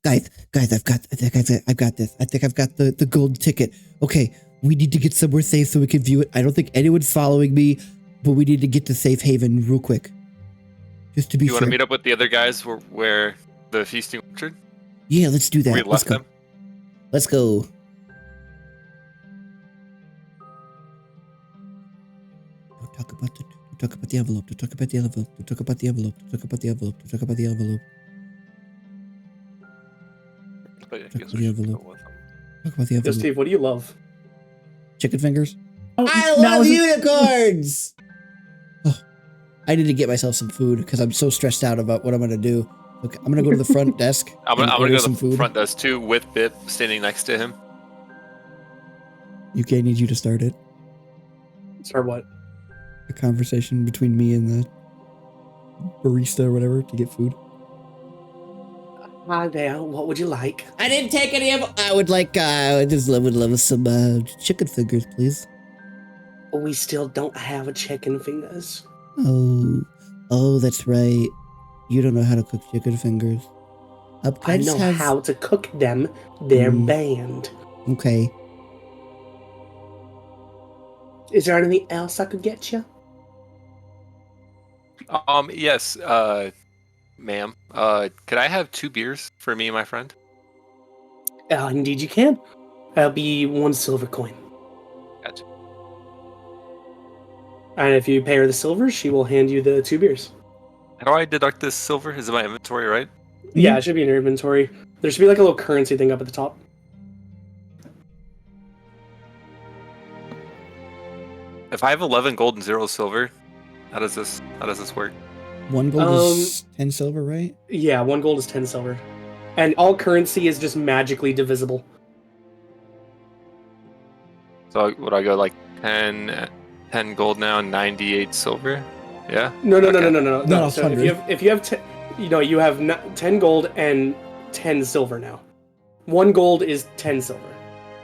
Guys, I've got this. I think I've got the gold ticket. Okay, we need to get somewhere safe so we can view it. I don't think anyone's following me, but we need to get to safe haven real quick. Just to be You sure. want to meet up with the other guys where the feasting orchard? Yeah, let's do that. We Let's left go. them. Let's go. Don't talk about the envelope. Don't talk about the envelope. Don't talk about the envelope. Don't talk about the envelope. Don't talk about the envelope. But I Talk guess about we the should envelope. go with them. Talk about the Yo, envelope. Steve, what do you love? Chicken fingers. Oh, I now love is it- unicorns. Oh, I need to get myself some food because I'm so stressed out about what I'm gonna do. Okay, I'm gonna go to the front desk. I'm gonna order go to some the food. front desk too with Bip standing next to him. UK needs you to start it. Start what? A conversation between me and the barista or whatever to get food. Hi there. What would you like? I didn't take any of. I would like. I just would love some chicken fingers, please. We still don't have a chicken fingers. Oh, that's right. You don't know how to cook chicken fingers. I know how to cook them. They're banned. Okay. Is there anything else I could get you? Yes, ma'am. Could I have 2 beers for me and my friend? Indeed you can. That'll be 1 silver coin. Gotcha. And if you pay her the silver, she will hand you the 2 beers. How do I deduct this silver? Is it my inventory, right? Yeah, it should be in your inventory. There should be like a little currency thing up at the top. If I have 11 gold and 0 silver, how does this work? 1 gold is 10 silver, right? Yeah, 1 gold is 10 silver. And all currency is just magically divisible. So would I go like 10 gold now and 98 silver? Yeah. No. No, So 100. if you have you have 10 gold and 10 silver now. 1 gold is 10 silver.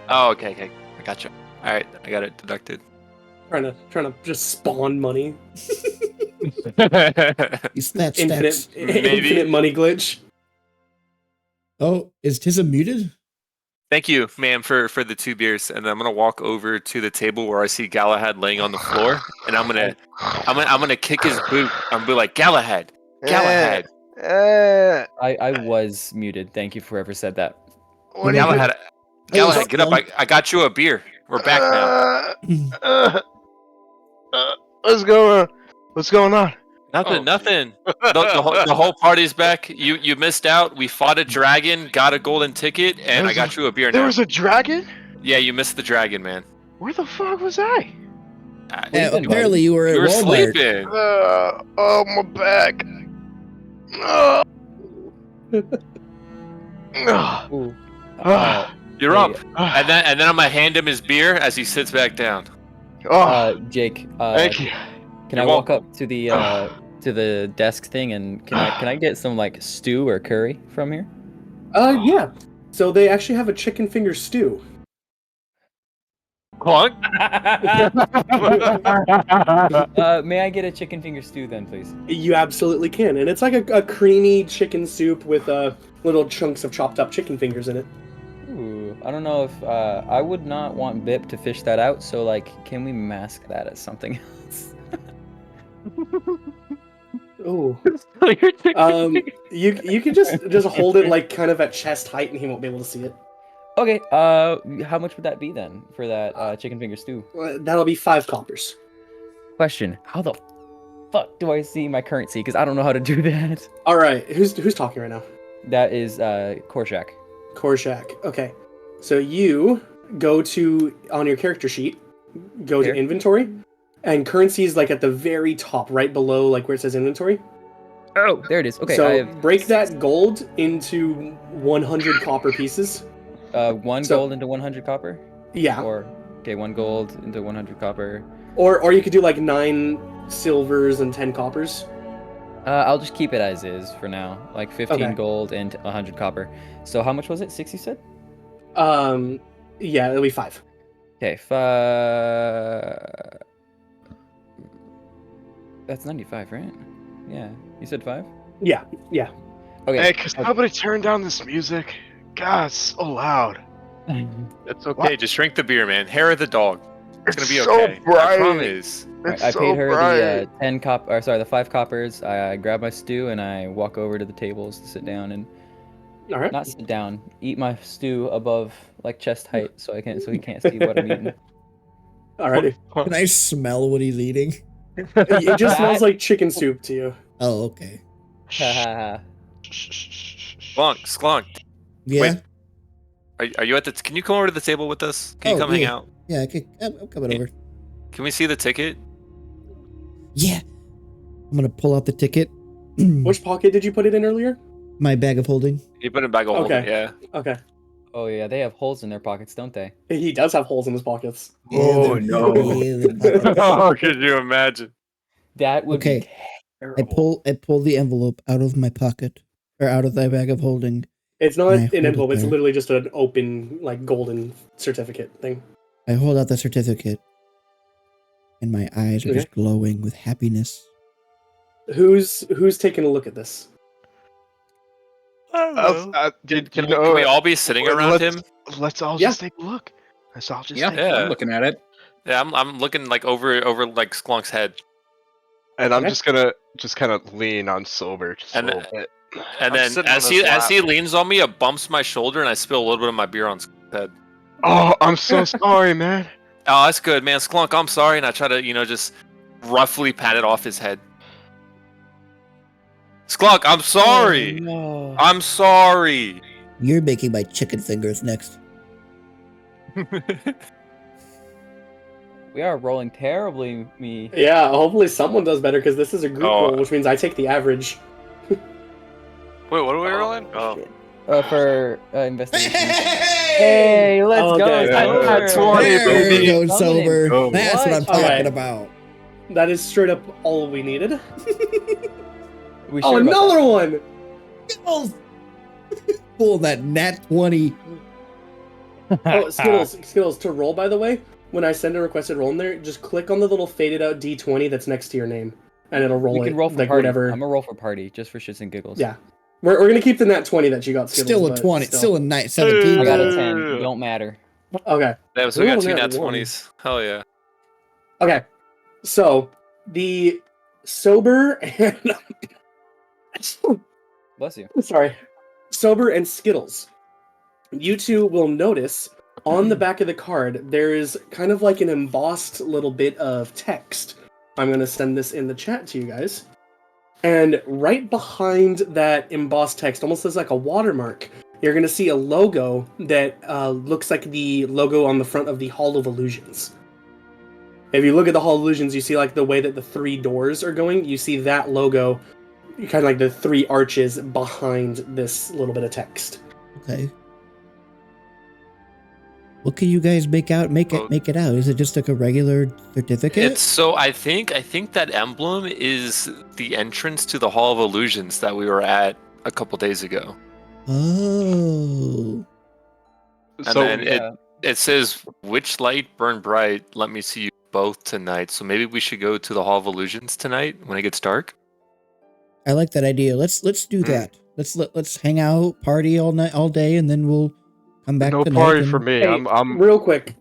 Oh, okay. I gotcha. All right, I got it deducted. Trying to just spawn money. Infinite money glitch. Oh, is Tissa muted? Thank you, ma'am, for the 2 beers, and I'm gonna walk over to the table where I see Galahad laying on the floor, and I'm gonna kick his boot. I'm gonna be like, Galahad. I was muted. Thank you for whoever said that. What do you Galahad, get up! I got you a beer. We're back now. What's going on? Nothing. The whole party's back. You missed out. We fought a dragon, got a golden ticket, and I got you a beer now. There was a dragon? Yeah, you missed the dragon, man. Where the fuck was I? Apparently you were at Walmart. Sleeping. Oh, my back. Oh. You're up. And then I'm gonna hand him his beer as he sits back down. Jake. Thank you. Can I walk up to the desk thing and can I get some like stew or curry from here? Yeah. So they actually have a chicken finger stew. Clunk. May I get a chicken finger stew then, please? You absolutely can, and it's like a creamy chicken soup with little chunks of chopped up chicken fingers in it. Ooh, I don't know if I would not want Bip to fish that out. So like, can we mask that as something else? Oh. You can just hold it like kind of at chest height, and he won't be able to see it. Okay. How much would that be then for that chicken finger stew? That'll be 5 coppers. Question: how the fuck do I see my currency? Because I don't know how to do that. All right, who's talking right now? That is Korshak. Korshak. Okay, so you go to on your character sheet, go to inventory, and currency is like at the very top, right below like where it says inventory. Oh, there it is. Okay. So break that gold into 100 copper pieces. 1 gold into 100 copper. Yeah. Or 1 gold into 100 copper. Or you could do like 9 silvers and 10 coppers. I'll just keep it as is for now. Like 15 gold and 100 copper. So how much was it? 6 you said? Yeah, it'll be 5. Okay, that's 95, right? Yeah. You said 5? Yeah. Okay. Hey, can somebody turn down this music? God, it's so loud. It's okay. What? Just drink the beer, man. Hair of the dog. It's gonna be so okay. bright. I promise. It's I so paid her bright. the 5 coppers. I grab my stew and I walk over to the tables to sit down and All right. not sit down, eat my stew above like chest height so he can't see what I'm eating. Alrighty. Can I smell what he's eating? It just smells like chicken soup to you. Oh, okay. Ha ha ha. Sklunk. Yeah. Wait. Are you at the? Can you come over to the table with us? Can you come hang out? Yeah, I'm coming over. Can we see the ticket? Yeah. I'm gonna pull out the ticket. Which pocket did you put it in earlier? My bag of holding. You put it in bag of holding. Okay. Yeah. Okay. Oh yeah, they have holes in their pockets, don't they? He does have holes in his pockets. Oh, they're- no. they're pockets. Oh, could you imagine? That would Okay. be I terrible. pull the envelope out of my pocket or out of my bag of holding. It's not And I an hold it envelope. It's there. literally just an open, like, golden certificate thing. I hold out the certificate, and my eyes are just glowing with happiness. Who's taking a look at this? Can we all be sitting around him? Let's all Yeah. just take a look. Let's all just Yeah, take Yeah. I'm looking at it. Yeah, I'm looking like over like Sklunk's head, And I'm Okay. just gonna kind of lean on Sober just And- a little bit. and I'm then sitting on as his lap. he leans on me, it bumps my shoulder, and I spill a little bit of my beer on Sklunk's head. Oh, I'm so sorry, man. Oh, that's good, man. Sklunk, I'm sorry, and I try to just roughly pat it off his head. Sklunk, I'm sorry. No. I'm sorry. You're making my chicken fingers next. We are rolling terribly, me. Yeah, hopefully someone does better because this is a group Oh. roll, which means I take the average. Wait, what are we rolling? Oh, For investigation. Hey, let's Oh, go. okay. Sober. 20, There baby. we go, Dominant. sober. Oh, That's what I'm what? talking Okay. about. That is straight up all we needed. We Oh, sure about another one! Skittles! Pull that nat 20. Oh, Skittles, to roll, by the way, when I send a requested roll in there, just click on the little faded out D20 that's next to your name, and it'll roll You it. can roll for like party. whatever. I'm gonna roll for party just for shits and giggles. Yeah. We're going to keep the nat 20 that you got, Skittles. Still a but 20. Still a night 17. I got a though. 10. It don't matter. Okay. Yeah, so we got Ooh, two that nat one. 20s. Hell yeah. Okay. So, the Sober and... Bless you. Sorry. Sober and Skittles. You two will notice on the back of the card, there is kind of like an embossed little bit of text. I'm going to send this in the chat to you guys. And right behind that embossed text, almost as like a watermark, you're going to see a logo that looks like the logo on the front of the Hall of Illusions. If you look at the Hall of Illusions, you see like the way that the 3 doors are going. You see that logo, kind of like the 3 arches behind this little bit of text. Okay. What can you guys make out? Make it out. Is it just like a regular certificate? It's so I think that emblem is the entrance to the Hall of Illusions that we were at a couple days ago. Oh. And So then Yeah. it says, "Which light burn bright? Let me see you both tonight." So maybe we should go to the Hall of Illusions tonight when it gets dark. I like that idea. Let's do that. Let's hang out, party all night, all day, and then we'll come back no tonight. party and- for me. Hey, I'm real quick.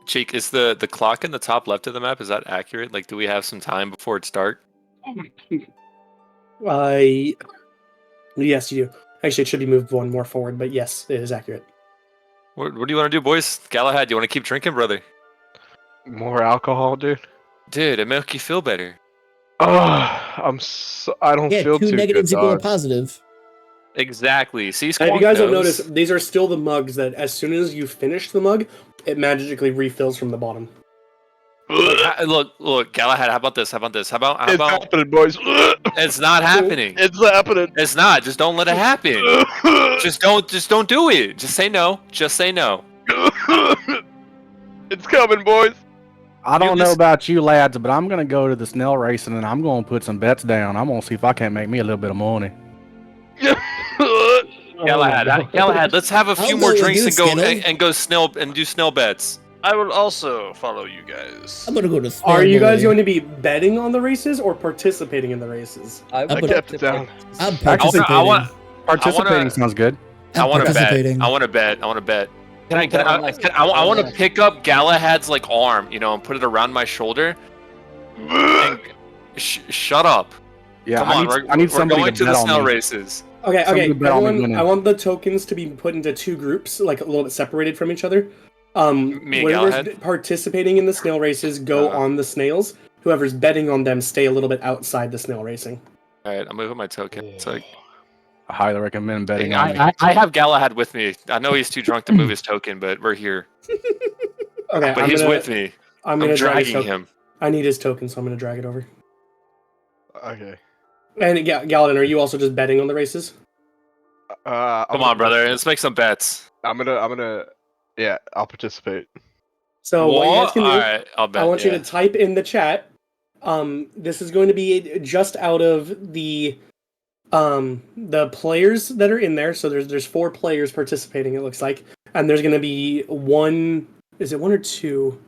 Jake, is the clock in the top left of the map, is that accurate? Like, do we have some time before it's dark? Yes, you do. Actually, it should be moved one more forward, but yes, it is accurate. What do you want to do, boys? Galahad, do you want to keep drinking, brother? more alcohol, dude. Dude, it make you feel better. I don't Yeah, feel two too negatives good, equal a dog. positive. Exactly. See, And if Squonk you guys have knows. noticed, these are still the mugs that as soon as you finish the mug, it magically refills from the bottom. Look, Galahad, how about this? How about It's about happening, boys. it's not happening. It's happening. It's not. Just don't let it happen. Just don't do it. Just say no. Just say no. It's coming, boys. I don't You know just- about you lads, but I'm gonna go to the snail racing and I'm gonna put some bets down. I'm gonna see if I can't make me a little bit of money. Galahad, let's have a few I'll more go with drinks you, and go Skittles. and go snail and do snail bets. I will also follow you guys. I'm gonna go to. Are you guys Boy. going to be betting on the races or participating in the races? I would gonna- like Kept to it down. participate. I'm I participating. want. Participating sounds good. I want to bet. participating. I want to bet. I want to bet. Can I? Ooh, bet on us. I want to pick up Galahad's like arm, and put it around my shoulder. And shut up. Yeah, Come on, I need we're somebody going to to the bet snail on me. races. Okay, Somebody bet on me everyone, winning. I want the tokens to be put into two groups, like a little bit separated from each other. Me and Whoever's Galahad? participating in the snail races go on the snails. Whoever's betting on them stay a little bit outside the snail racing. All right, I'm gonna put my token. It's like I highly recommend betting on me. I have Galahad with me. I know he's too drunk to move his token, but we're here. Okay, But he's with me. I'm I'm gonna drag his dragging token. him. I need his token, so I'm gonna drag it over. Okay. And Galadin, are you also just betting on the races? Come on, brother. Let's make some bets. I'm gonna. Yeah, I'll participate. So what you guys can do? All right, I'll bet. I want you to type in the chat. This is going to be just out of the players that are in there. So there's 4 players participating. It looks like, and there's going to be one. Is it 1 or 2?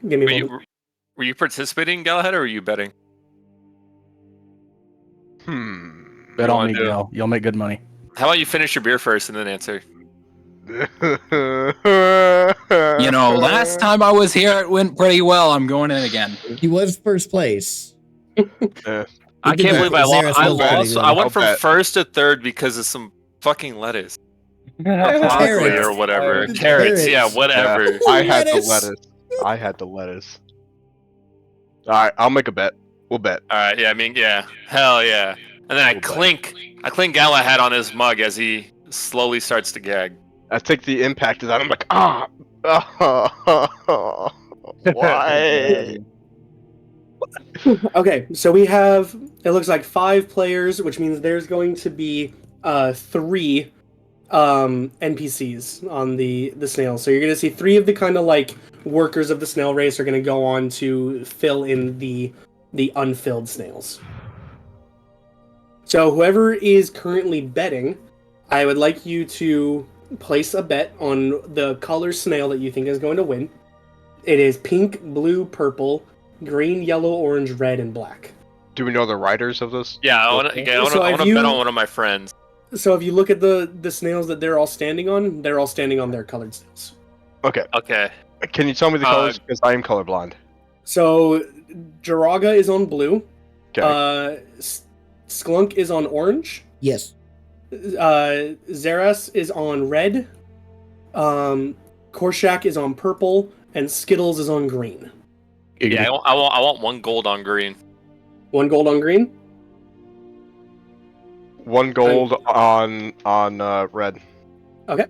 Give me one. Were you participating, Galahad, or were you betting? Bet on me, do? Gal. You'll make good money. How about you finish your beer first and then answer? Last time I was here, it went pretty well. I'm going in again. He was first place. I can't believe I Xeris lost. I was betting, lost. though. I went I'll from bet. first to third because of some fucking lettuce. Carrots. Broccoli or whatever. Carrots, yeah, whatever. Yeah, I had the Lettuce. lettuce. I had the lettuce. All right, I'll make a bet. We'll bet. All right, yeah, yeah, hell yeah. And then I We'll clink Galahad on his mug as he slowly starts to gag. I take the impact of that. I'm like, why? Okay, so we have. It looks like 5 players, which means there's going to be 3 NPCs on the snails. So you're going to see 3 of the kind of like workers of the snail race are going to go on to fill in the unfilled snails. So whoever is currently betting, I would like you to place a bet on the color snail that you think is going to win. It is pink, blue, purple, green, yellow, orange, red, and black. Do we know the writers of this? Yeah, I want to bet on one of my friends. So if you look at the snails that they're all standing on their colored snails. Okay. Okay. Can you tell me the colors? Because I am colorblind. So Jiraga is on blue. Okay. Sklunk is on orange. Yes. Xeris is on red. Korshak is on purple, and Skittles is on green. Yeah, I want 1 gold on green. 1 gold on green. 1 gold on red. Okay.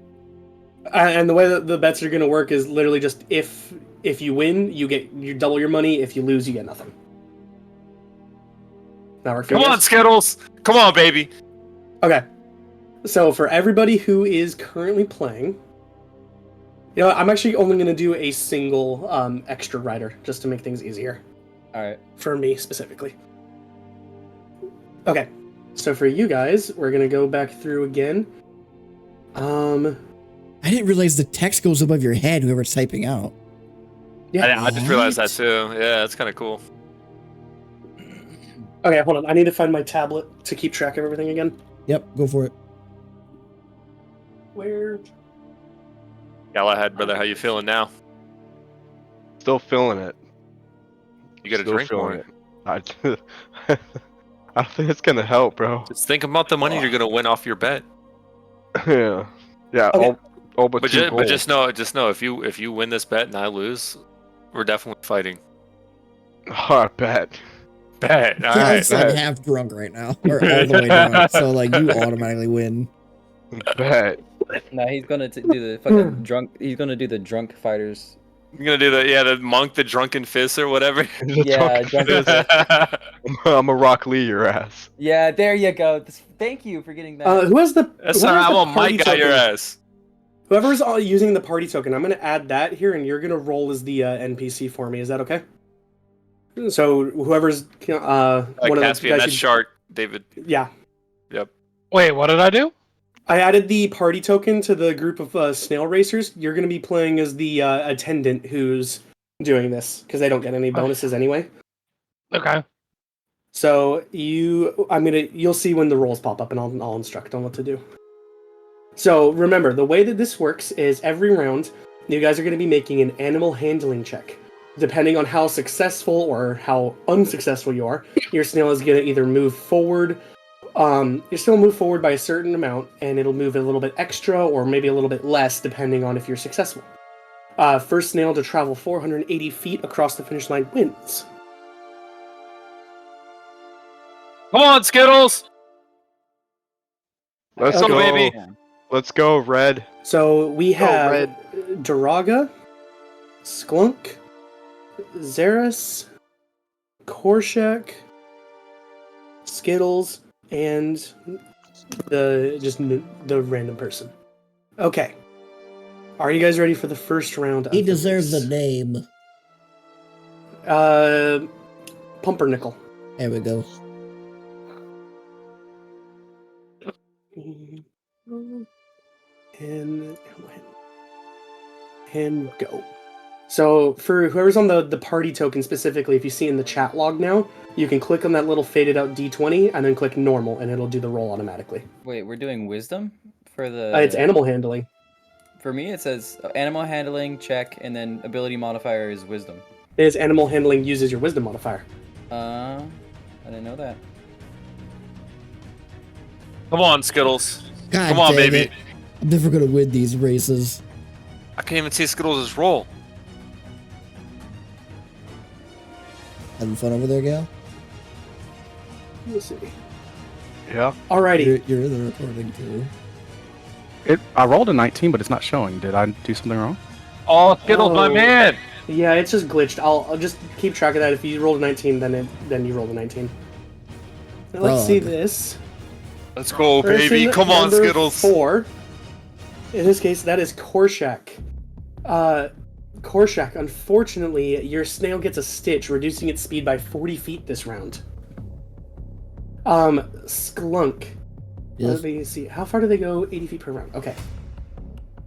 And the way that the bets are going to work is literally just if you win, you double your money. If you lose, you get nothing. That work for you Come on, guys? Skittles! Come on, baby! Okay. So for everybody who is currently playing, I'm actually only going to do a single extra rider just to make things easier. All right. For me specifically. Okay. So for you guys, we're going to go back through again. I didn't realize the text goes above your head, whoever's typing out. Yeah. I just realized that too. Yeah, that's kind of cool. Okay, hold on. I need to find my tablet to keep track of everything again. Yep, go for it. Where? Galahad, brother, how you feeling now? Still feeling it. You gotta Still drink feeling more. it. I don't think it's gonna help, bro. Just think about the money you're gonna win off your bet. Yeah. Yeah. Okay. All but But 2 gold. just know if you win this bet and I lose, we're definitely fighting. I bet. Bet. All Caleb's right. like half drunk right now, or all the way drunk. So like you automatically win. Bet. No, he's gonna do the fucking drunk. He's gonna do the drunk fighters. You're gonna do the monk, the drunken fist or whatever. Yeah, drunken fist. I'm a Rock Lee your ass. Yeah, there you go. Thank you for getting that. Who has the? That's who not has how the I'm party Mike got your token? ass. Whoever's using the party token, I'm going to add that here, and you're going to roll as the NPC for me. Is that okay? So whoever's one of the Caspian, guys that's who- Shark, David. Yeah. Yep. Wait, what did I do? I added the party token to the group of snail racers. You're going to be playing as the attendant who's doing this because they don't get any bonuses anyway. Okay. So you'll see when the rolls pop up, and I'll instruct on what to do. So remember, the way that this works is every round, you guys are going to be making an animal handling check. Depending on how successful or how unsuccessful you are, your snail is going to either move forward. Your snail will move forward by a certain amount, and it'll move a little bit extra or maybe a little bit less, depending on if you're successful. First snail to travel 480 feet across the finish line wins. Come on, Skittles! Let's Come, go, baby. Let's go, Red. So we have Red. Duraga, Sklunk, Xeris, Korshak, Skittles, and the random person. Okay. Are you guys ready for the first round of He deserves this? a name. Pumpernickel. There we go. And go. So for whoever's on the party token specifically, if you see in the chat log now, you can click on that little faded out D20 and then click normal, and it'll do the roll automatically. Wait, we're doing wisdom for the. It's animal handling. For me, it says animal handling check, and then ability modifier is wisdom. It is animal handling uses your wisdom modifier. I didn't know that. Come on, Skittles. God Come on, damn baby. it. I'm never gonna win these races. I can't even see Skittles' roll. Having fun over there, Gal? Let's see. Yeah. Alrighty. You're in the recording too. I rolled a 19, but it's not showing. Did I do something wrong? Oh, Skittles, my Oh. man! Yeah, it's just glitched. I'll just keep track of that. If you rolled a 19, then you rolled a 19. Now, let's see Frog. this. Let's go, Person baby. Come on, number Skittles. 4. In this case, that is Korshak. Korshak, unfortunately, your snail gets a stitch, reducing its speed by 40 feet this round. Sklunk. Yes. Let me see. How far do they go? 80 feet per round. Okay.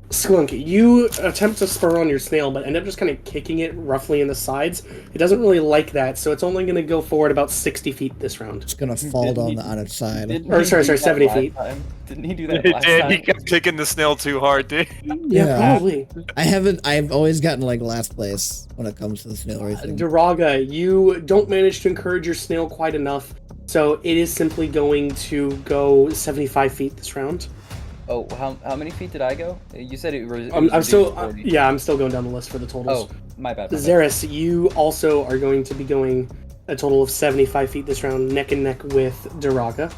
Sklunk, you attempt to spur on your snail, but end up just kind of kicking it roughly in the sides. It doesn't really like that, so it's only going to go forward about 60 feet this round. It's gonna fall Didn't on its side. Didn't Or, he sorry, do that 70 last feet. time? Didn't he do that He last did. time? He kept kicking the snail too hard, dude. Yeah, probably. I've always gotten like last place when it comes to the snail racing. Duraga, you don't manage to encourage your snail quite enough, so it is simply going to go 75 feet this round. Oh, how many feet did I go? You said it was. I'm still, I'm still going down the list for the totals. Oh, my bad. My bad. Xeris, you also are going to be going a total of 75 feet this round, neck and neck with Duraga.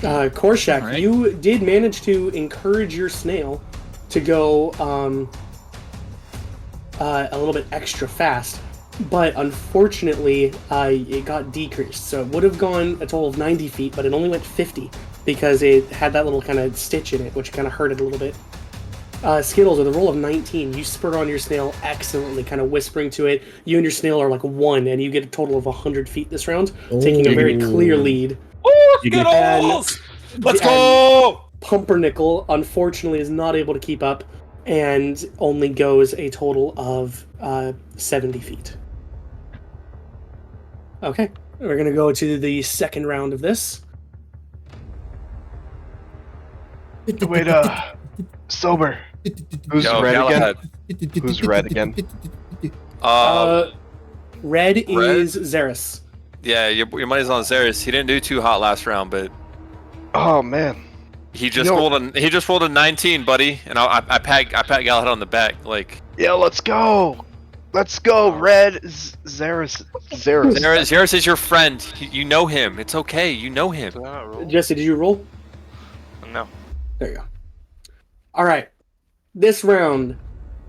Korshak, Alright. you did manage to encourage your snail to go a little bit extra fast, but unfortunately, it got decreased. So it would have gone a total of 90 feet, but it only went 50 because it had that little kind of stitch in it, which kind of hurt it a little bit. Skittles, with a roll of 19, you spur on your snail excellently, kind of whispering to it. You and your snail are like 1, and you get a total of 100 feet this round, taking a very clear lead. Oh, You get- Skittles! Let's and go! Pumpernickel, unfortunately, is not able to keep up and only goes a total of 70 feet. Okay, we're going to go to the second round of this. Wait, sober. Who's Yo, red Galahad. again? Who's red again? Red is Xeris. Yeah, your money's on Xeris. He didn't do too hot last round, but Oh man. he just Yo. rolled a 19, buddy. And I pat Galahad on the back, like Yeah, let's go. Let's go, Red. Xeris. Xeris is your friend. You know him. It's okay. You know him. Did I not roll? Jesse, did you roll? No. There you go. All right. This round,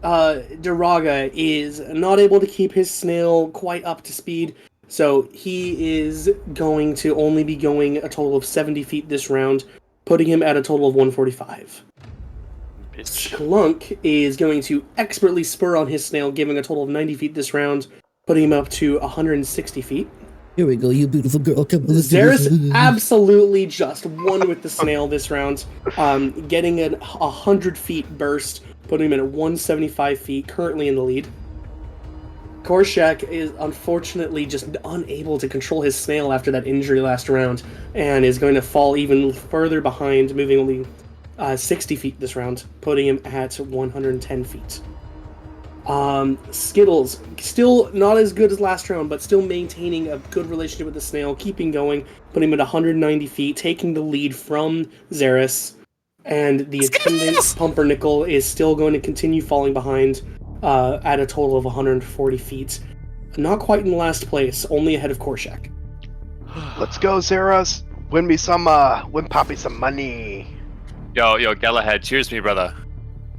Duraga is not able to keep his snail quite up to speed, so he is going to only be going a total of 70 feet this round, putting him at a total of 145. Bitch. Sklunk is going to expertly spur on his snail, giving a total of 90 feet this round, putting him up to 160 feet. Here we go, you beautiful girl. Come on, let's do Zeris this. absolutely just won with the snail this round, getting a 100 feet burst, putting him at 175 feet, currently in the lead. Korshak is unfortunately just unable to control his snail after that injury last round, and is going to fall even further behind, moving only 60 feet this round, putting him at 110 feet. Skittles, still not as good as last round, but still maintaining a good relationship with the snail, keeping going, putting him at 190 feet, taking the lead from Zeris, and the attendant Pumpernickel is still going to continue falling behind at a total of 140 feet. Not quite in last place, only ahead of Korshak. Let's go, Zeros. Win Poppy some money. Yo, Galahad, cheers me, brother.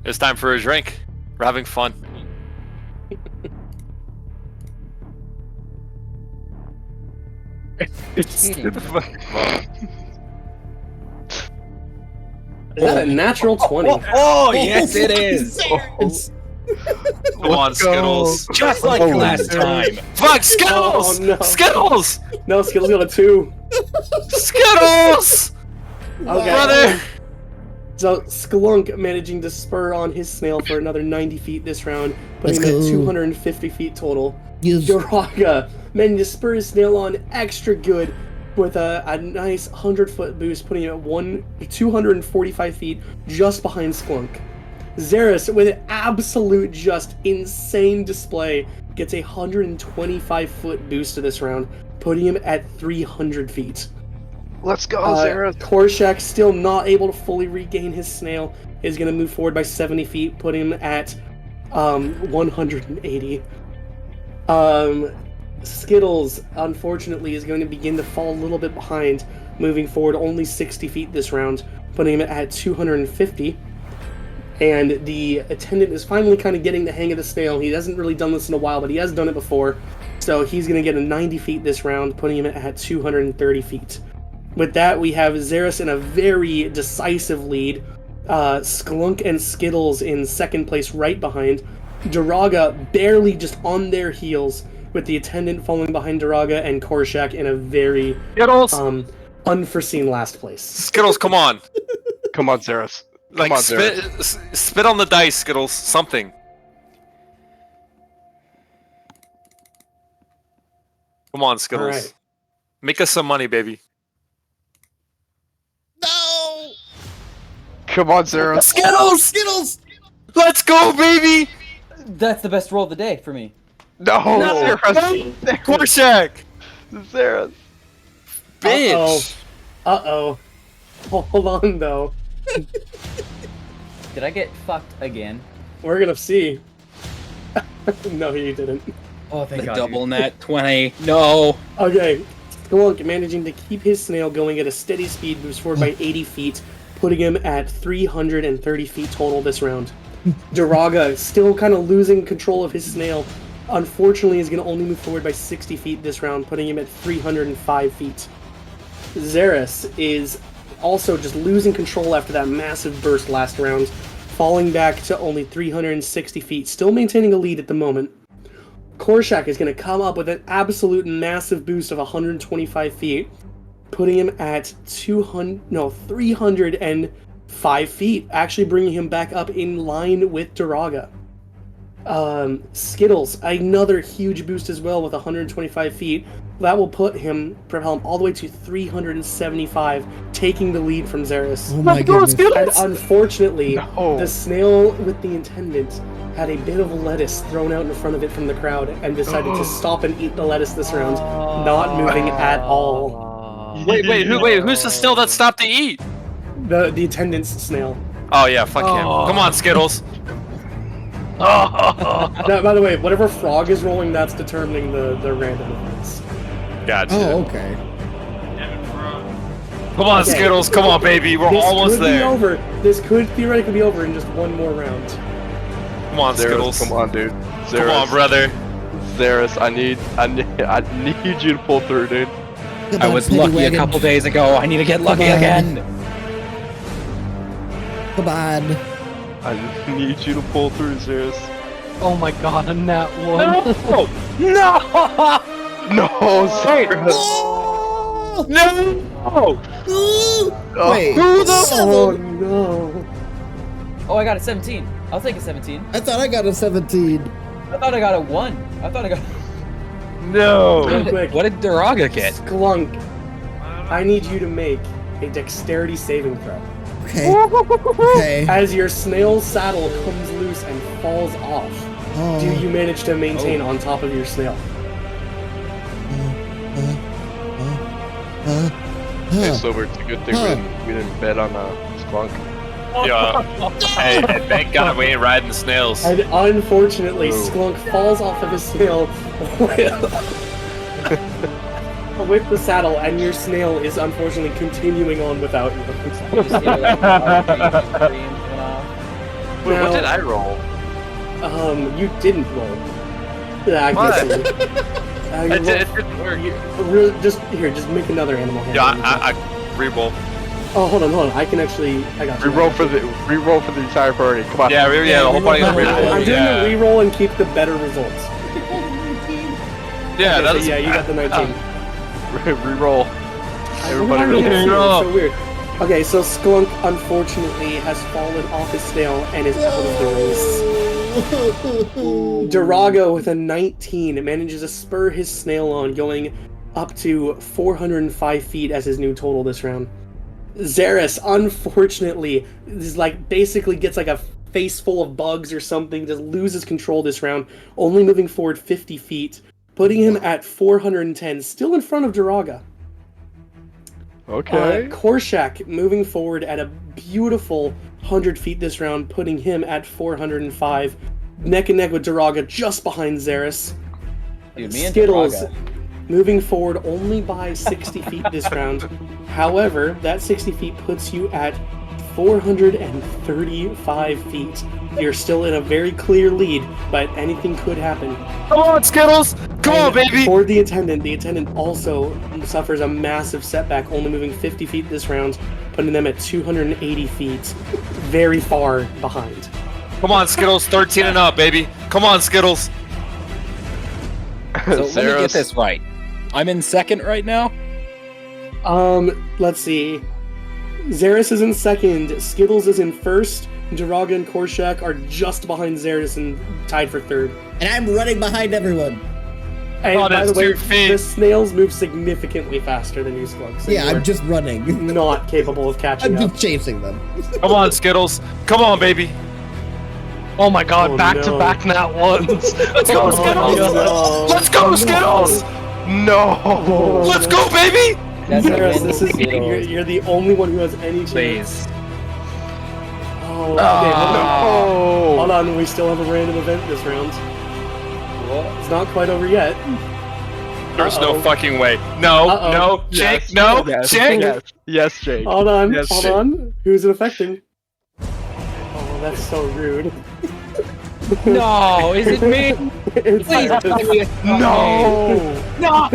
It's time for a drink. We're having fun. Cheating. Is that a natural 20? Oh, yes, it is. Come on, Skittles. Just like last time. Fuck, Skittles! Oh, no. Skittles! No, Skittles got a 2. Skittles! Okay. Brother! So Sklunk managing to spur on his snail for another 90 feet this round, putting Let's him at go. 250 feet total. Yes. Joraga managing to spur his snail on extra good with a nice 100-foot boost, putting him at 245 feet just behind Sklunk. Zeris, with an absolute just insane display, gets a 125-foot boost to this round, putting him at 300 feet. Let's go, Zeros. Korshak, still not able to fully regain his snail, is going to move forward by 70 feet, putting him at 180. Skittles, unfortunately, is going to begin to fall a little bit behind, moving forward only 60 feet this round, putting him at 250. And the attendant is finally kind of getting the hang of the snail. He hasn't really done this in a while, but he has done it before. So he's going to get a 90 feet this round, putting him at 230 feet. With that, we have Zeris in a very decisive lead. Sklunk and Skittles in second place right behind. Duraga barely just on their heels, with the attendant falling behind Duraga and Korshak in a very Skittles! unforeseen last place. Skittles, come on. Come on, Zeros. Like, Come on, Zeros. spit on the dice, Skittles. Something. Come on, Skittles. Alright. Make us some money, baby. No! Come on, Zeros. Skittles! Skittles! Let's go, baby! That's the best roll of the day for me. No, No. Zeros. Korshak! Zeros. Bitch! Uh-oh. Hold on, though. Did I get fucked again? We're gonna see. No, you didn't. Oh, thank The God. double net 20. No. Okay. Sklunk managing to keep his snail going at a steady speed, moves forward by 80 feet, putting him at 330 feet total this round. Duraga, still kind of losing control of his snail, unfortunately is going to only move forward by 60 feet this round, putting him at 305 feet. Zeris is also just losing control after that massive burst last round, falling back to only 360 feet, still maintaining a lead at the moment. Korshak is going to come up with an absolute massive boost of 125 feet, putting him at 305 feet, actually bringing him back up in line with Duraga. Skittles, another huge boost as well with 125 feet. That will propel him all the way to 375, taking the lead from Zeris. Oh my goodness. And unfortunately, No. the snail with the intendant had a bit of lettuce thrown out in front of it from the crowd and decided to stop and eat the lettuce this round, not moving at all. Wait, who's the snail that stopped to eat? The attendant's snail. Oh, yeah, fuck him. Come on, Skittles. Now, by the way, whatever frog is rolling, that's determining the random events. Gotcha. Oh, okay. Come on, Okay. Skittles. Come on, baby. We're This almost could be there. over. This could theoretically be over in just one more round. Come on, Zeros, Skittles. come on, dude. Zeros. Come on, brother. Zeros, I need you to pull through, dude. Come I on, was Petty lucky a Wagon. couple days ago. I need to get lucky Come on. again. Come on. I need you to pull through, Zeros. Oh my god, a nat one. No! No, Sarah. No! Oh, Wait, who the Oh 7. no! Oh, I got a 17. I'll take a 17. I thought I got a 17. I thought I got a 1. I thought I got. No. Real quick, What did Duraga get? Sklunk, I need you to make a dexterity saving throw. Okay. Okay. As your snail saddle comes loose and falls off, Oh. do you manage to maintain on top of your snail? Okay, so it's a good thing we didn't bet on Sklunk. Yeah. Hey, thank God we ain't riding the snails. And unfortunately, Whoa. Sklunk falls off of his snail with the saddle, and your snail is unfortunately continuing on without you. Just hear, like, a scream went off. Wait, what Now- did I roll? You didn't roll. Yeah, I What? guess. It didn't work. Just make another animal hand. Yeah, I re-roll. Oh, hold on. I can actually. I got you. Reroll for the entire party. Come on. Yeah, the whole party got I'm re-roll. doing Yeah. a reroll and keep the better results. Yeah, Okay, so that's yeah, you got the 19. Reroll. Everybody I don't know, reroll. it's so weird. Okay, so Sklunk unfortunately has fallen off his snail and is out of the race. Durago with a 19 manages to spur his snail on, going up to 405 feet as his new total this round. Xeris, unfortunately, is basically gets a face full of bugs or something, just loses control this round, only moving forward 50 feet, putting him at 410, still in front of Duraga. Okay. Korshak moving forward at a beautiful 100 feet this round, putting him at 405, neck and neck with Duraga just behind Xeris. Dude, me and Skittles Duraga. moving forward only by 60 feet this round. However, that 60 feet puts you at 435 feet. You're still in a very clear lead, but anything could happen. Come on, Skittles! Come on, And baby! For the attendant also suffers a massive setback, only moving 50 feet this round, putting them at 280 feet, very far behind. Come on, Skittles, 13 and up, baby. Come on, Skittles. So let me get Xeris. this right. I'm in second right now. Let's see. Xeris is in second, Skittles is in first, Duraga and Korshak are just behind Xeris and tied for third. And I'm running behind everyone. And Oh, by that's the way, 2 feet. the snails move significantly faster than you, Sklunk. So Yeah, you're I'm just running. not capable of catching I'm up. just chasing them. Come on, Skittles. Come on, baby. Oh my god, Oh, back no. to back nat ones. Let's go, Skittles! no. Let's go, Skittles! No. Let's go, baby! That's a Xeris, win this for is Skittles. you're the only one who has any chance. Please. Oh, okay, hold No. on, we still have a random event this round. What? It's not quite over yet. There's Uh-oh. no fucking way. No, Uh-oh. no, Jake, Yes. no, Yes. Jake! Yes. Yes, Jake. Hold on, Yes, hold Jake. on. Who's it affecting? Oh, that's so rude. No, is it me? It's Please like- tell me it's not No. me. No.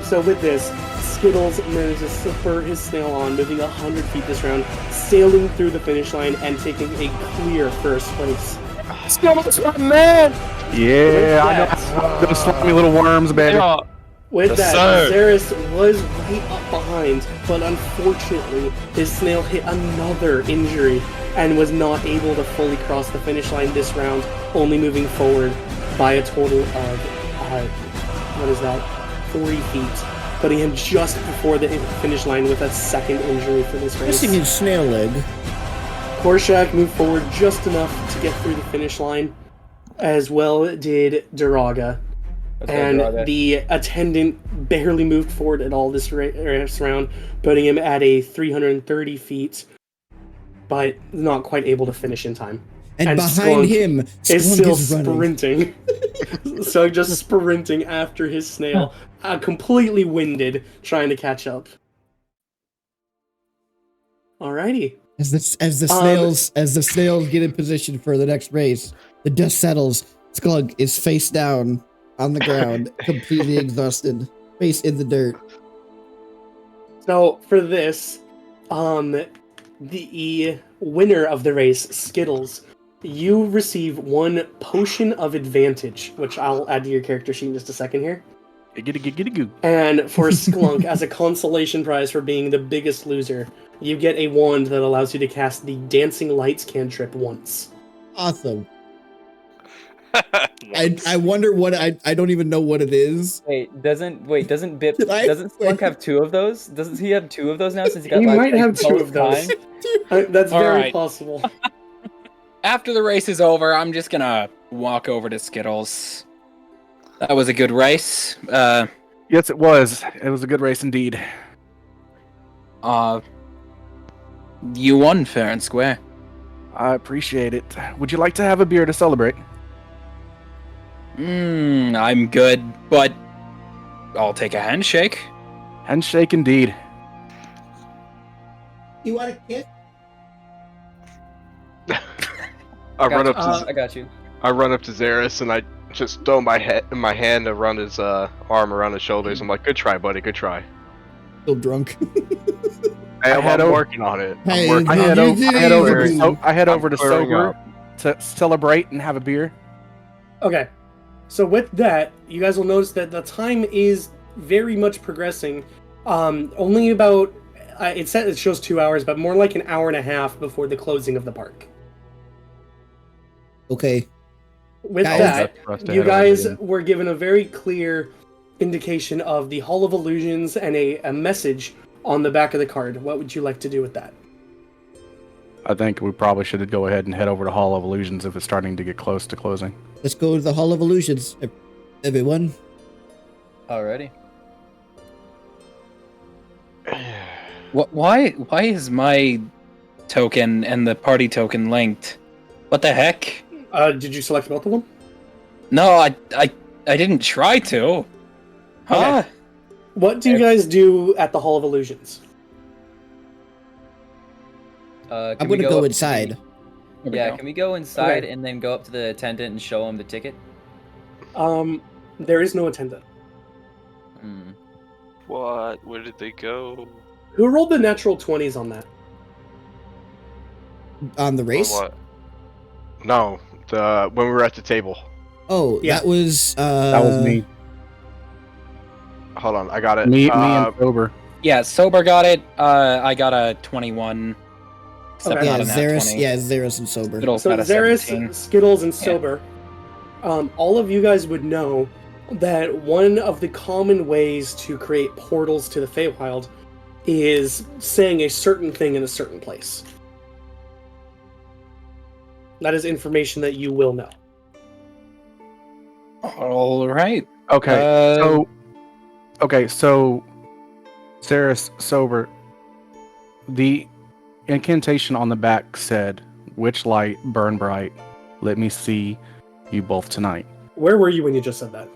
So with this, Skittles manages to spur his snail on, moving 100 feet this round, sailing through the finish line and taking a clear first place. Skittles, man! Yeah, I know. Those slimy little worms, baby. Yeah. With Yes, that, sir. Xeris was right up behind, but unfortunately, his snail hit another injury and was not able to fully cross the finish line this round, only moving forward by a total of, 40 feet, putting him just before the finish line with a second injury for this race. Missing his snail leg. Korshak moved forward just enough to get through the finish line, as well did Duraga. Let's go, And Duraga. the attendant barely moved forward at all this race round, putting him at a 330 feet, but not quite able to finish in time. And behind Sklunk him, Is Sklunk still is running. sprinting. So just sprinting after his snail, completely winded, trying to catch up. Alrighty. As the snails get in position for the next race, the dust settles. Sklunk is face down on the ground, completely exhausted, face in the dirt. So for this, the winner of the race, Skittles, you receive 1 potion of advantage, which I'll add to your character sheet in just a second here. Goo. And for Sklunk, as a consolation prize for being the biggest loser, you get a wand that allows you to cast the Dancing Lights cantrip once. Awesome. I wonder what I don't even know what it is. Doesn't Bip Did Sklunk have 2 of those? Doesn't he have 2 of those now since he got He last might place have 2 both of those. times? That's All very right. possible. After the race is over, I'm just gonna walk over to Skittles. That was a good race. Yes, it was. It was a good race indeed. You won fair and square. I appreciate it. Would you like to have a beer to celebrate? I'm good, but I'll take a handshake. Handshake indeed. You want a kiss? I run up to I got you. Zaris and I just throw my hand around his arm around his shoulders. I'm like, "Good try, buddy. Good try." Still drunk. Hey, I had I'm over- working on it. I'm Hey, working I on head, it. I head over to clearing Sober up. to celebrate and have a beer. Okay, so with that, you guys will notice that the time is very much progressing. Only about, it shows 2 hours, but more like an hour and a half before the closing of the park. Okay. With Guys, that, for us to you head over guys again. were given a very clear indication of the Hall of Illusions and a message on the back of the card. What would you like to do with that? I think we probably should go ahead and head over to Hall of Illusions if it's starting to get close to closing. Let's go to the Hall of Illusions, everyone. Alrighty. Why is my token and the party token linked? What the heck? Did you select both of them? No, I didn't try to. Huh? Okay. What do you guys do at the Hall of Illusions? I'm gonna go inside. There we Yeah, go. can we go inside Okay. and then go up to the attendant and show him the ticket? There is no attendant. Hmm. What? Where did they go? Who rolled the natural 20s on that? On the race? What? No, when we were at the table. Oh, Yeah. that was That was me. Hold on, I got it. Me and Sober. Yeah, Sober got it. I got a 21. Except Okay. yeah, not a nat Zaris. 20. Yeah, Zaris and Sober. Skittles So got a Zaris, 17. Skittles, and Yeah. Sober, all of you guys would know that one of the common ways to create portals to the Feywild is saying a certain thing in a certain place. That is information that you will know. All right. Okay, so Saris Sober. The incantation on the back said, "Which light burn bright? Let me see you both tonight." Where were you when you just said that?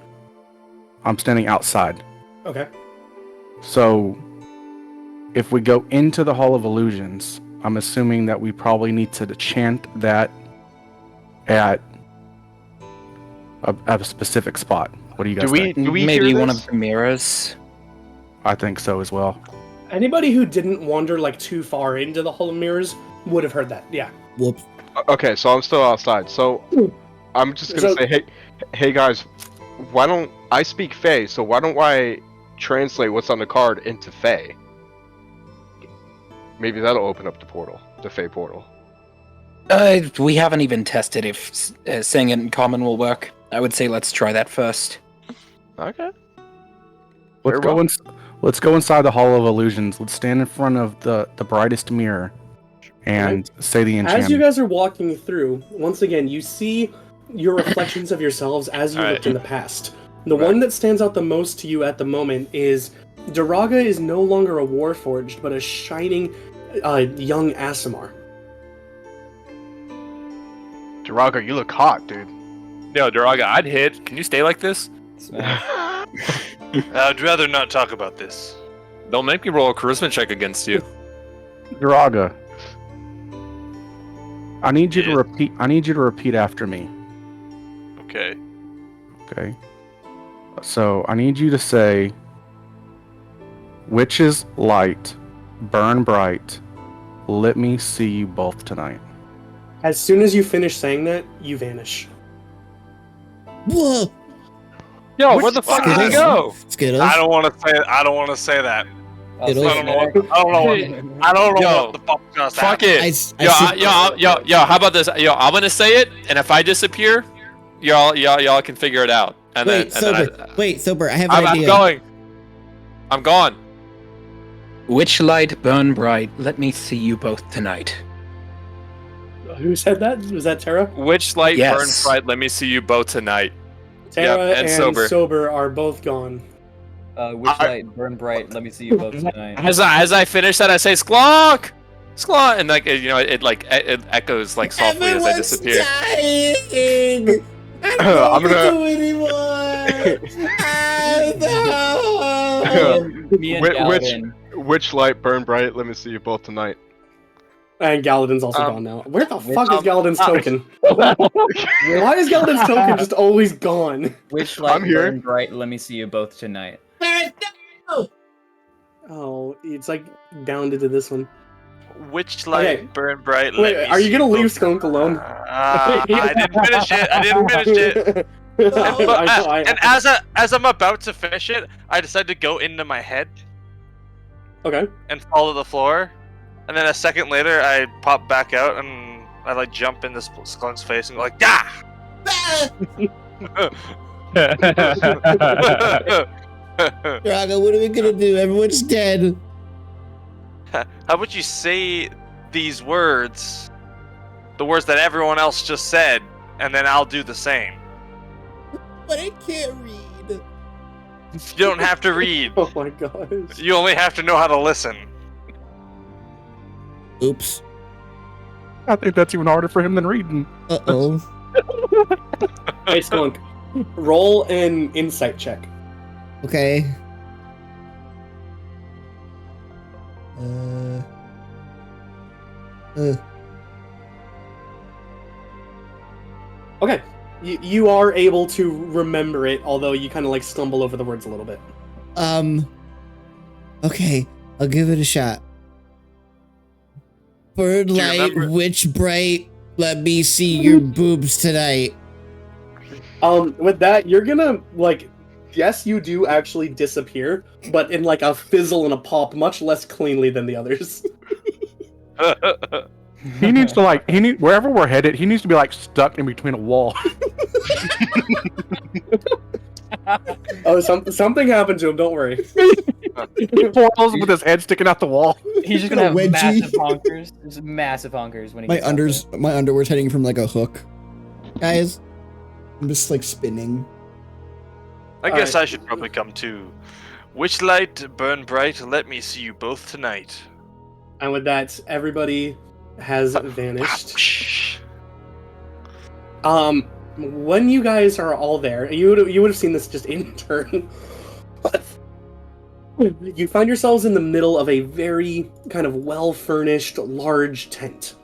I'm standing outside. Okay. So, if we go into the Hall of Illusions, I'm assuming that we probably need to chant that at a specific spot. What do you guys think? Do we Maybe hear one this? of the mirrors. I think so as well. Anybody who didn't wander like too far into the Hall of Mirrors would have heard that. Yeah. Whoops. Okay, so I'm still outside. So I'm just gonna So- say, hey guys, why don't I speak Fey? So why don't I translate what's on the card into Fey? Maybe that'll open up the portal, the Fey portal. We haven't even tested if saying it in common will work. I would say let's try that first. Okay. Let's Very well. let's go inside the Hall of Illusions. Let's stand in front of the brightest mirror and say the enchantment. As you guys are walking through, once again, you see your reflections of yourselves as you All right. looked in the past. The one that stands out the most to you at the moment is Daraga is no longer a Warforged, but a shining young Asimar. Daraga, you look hot, dude. No, Daraga, I'd hit. Can you stay like this? Smash. I'd rather not talk about this. Don't make me roll a charisma check against you. Daraga, I need you to Yeah. repeat. I need you to repeat after me. Okay. Okay. So I need you to say, "Witch's light, burn bright. Let me see you both tonight." As soon as you finish saying that, you vanish. Whoa! Yo, where the fuck did he go? Skittles? I don't want to say. I don't want to say that. It I don't know. I don't know Yo, what the fuck just Fuck happened. it. Yo, how about this? Yo, I'm gonna say it, and if I disappear, y'all can figure it out. And Wait, sober. I have an I'm idea. going. I'm gone. Which light burn bright? Let me see you both tonight. Who said that? Was that Tara? Which light Yes. burns bright? Let me see you both tonight. Tara Yep, and sober. are both gone. Which light burn bright? Let me see you both tonight. As I finish that, I say sklonk, sklonk, and like it echoes like softly as I disappear. Dying. I I'm don't gonna- do anymore. No. Me and Which Galvin. which light burn bright? Let me see you both tonight. And Galadin's also gone now. Where the fuck is Galadin's token? Why is Galadin's token just always gone? Which light I'm here. burn bright? Let me see you both tonight. Oh, it's like down into this one. Which light Okay. burn bright? Wait, let me are you see gonna both- leave Skunk alone? I didn't finish it. I didn't finish it. And as I'm about to finish it, I decide to go into my head Okay. and fall to the floor. And then a second later, I pop back out and I like jump in this skunk's face and go like, "Yeah!" Drago, what are we gonna do? Everyone's dead. How about you say these words, the words that everyone else just said, and then I'll do the same. But I can't read. You don't have to read. Oh my gosh. You only have to know how to listen. Oops. I think that's even harder for him than reading. Uh-oh. Hey, Skunk. Roll an insight check. Okay. Okay. You are able to remember it, although you kind of like stumble over the words a little bit. Okay, I'll give it a shot. Bird you light, remember- witch bright, let me see your boobs tonight. With that, you're gonna, like, yes, you do actually disappear, but in like a fizzle and a pop, much less cleanly than the others. He needs to wherever we're headed, he needs to be like stuck in between a wall. Oh, something happened to him, don't worry. Portals with his head sticking out the wall. He's just gonna have Wedgie. massive honkers. There's massive honkers when he My gets out there. my underwear's heading from like a hook. Guys, I'm just like spinning. I guess Alright. I should probably come too. Which light burn bright? Let me see you both tonight. And with that, everybody has vanished. When you guys are all there, you would have seen this just in turn. But you find yourselves in the middle of a very kind of well-furnished, large tent.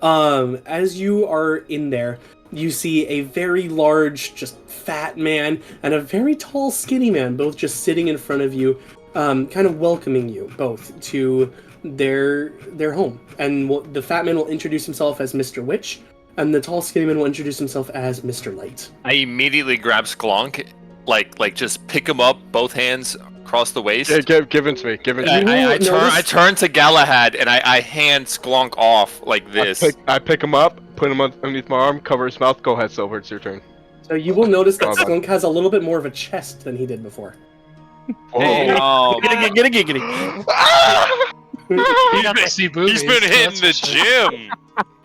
As you are in there, you see a very large, just fat man and a very tall, skinny man, both just sitting in front of you, kind of welcoming you both to their home. And the fat man will introduce himself as Mr. Witch, and the tall, skinny man will introduce himself as Mr. Light. I immediately grab Sklonk, like just pick him up, both hands across the waist. Yeah, give it to me. Give it to me. I turn to Galahad and I hand Sklonk off like this. I pick him up, put him underneath my arm, cover his mouth. Go ahead, Silver. It's your turn. So you will notice that Oh, my- Skunk has a little bit more of a chest than he did before. Oh, Giggity. You got to see boobies. He's been hitting the gym.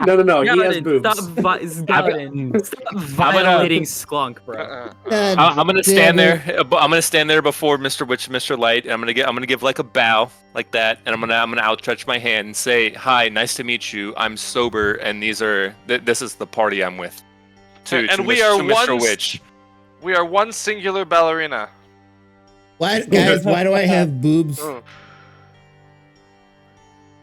No, he has boobs. Stop violating Sklunk, bro. I'm gonna stand there. I'm gonna stand there before Mr. Witch, Mr. Light, and I'm gonna give like a bow like that, and I'm gonna outstretch my hand and say, "Hi, nice to meet you. I'm sober, and this is the party I'm with." And we are Mr. one- Witch. We are one singular ballerina. Why, guys, why do I have boobs?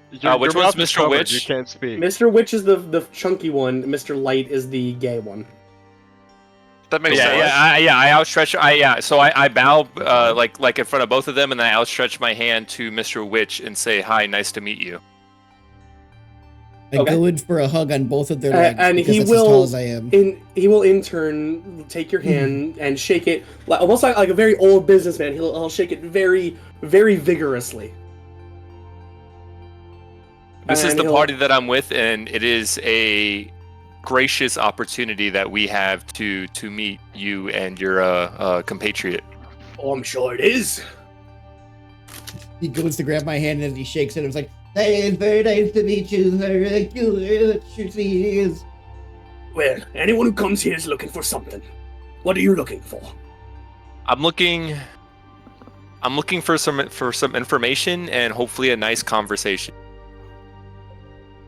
Which Your one's mouth is Mr. covered, Witch? You can't speak. Mr. Witch is the chunky one. Mr. Light is the gay one. That makes Yeah, sense. I outstretch. So I bow like in front of both of them, and I outstretch my hand to Mr. Witch and say, "Hi, nice to meet you." I Okay. go in for a hug on both of their legs and because he that's as tall will as I am. he will in turn take your hand and shake it almost like a very old businessman. He'll shake it very, very vigorously. This is And the he'll- party that I'm with, and it is a gracious opportunity that we have to meet you and your compatriot. Oh, I'm sure it is. He goes to grab my hand and he shakes it. It's like, hey, it's very nice to meet you. Well, anyone who comes here is looking for something. What are you looking for? I'm looking for some information and hopefully a nice conversation.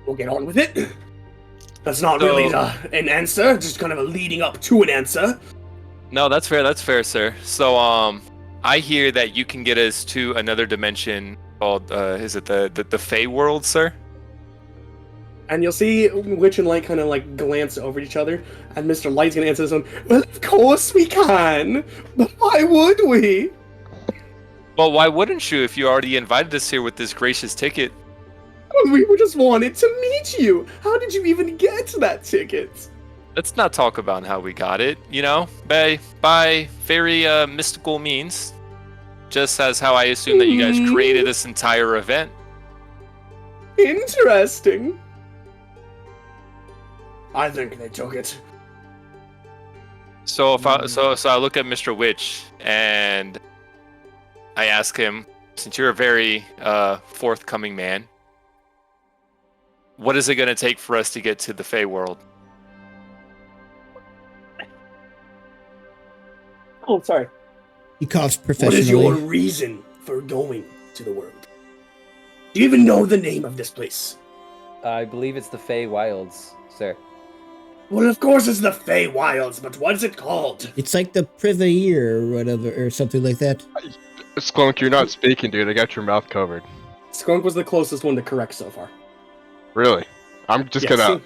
We'll get on with it. That's not really an answer, just kind of a leading up to an answer. No, that's fair, sir. So, I hear that you can get us to another dimension called, is it the Fey world, sir? And you'll see Witch and Light kind of like glance over at each other, and Mr. Light's gonna answer this one. Well, of course we can, but why would we? Well, why wouldn't you if you already invited us here with this gracious ticket? We just wanted to meet you. How did you even get that ticket? Let's not talk about how we got it, by very mystical means. Just as how I assume that you guys created this entire event. Interesting. I think they took it. So if I look at Mr. Witch and I ask him, since you're a very forthcoming man, what is it going to take for us to get to the Fey world? Oh, sorry. He coughs What professionally. is your reason for going to the world? Do you even know the name of this place? I believe it's the Fey Wilds, sir. Well, of course it's the Fey Wilds, but what is it called? It's like the Privateer or whatever, or something like that. Sklunk, you're not speaking, dude. I got your mouth covered. Skunk was the closest one to correct so far. Really? I'm just Yes. gonna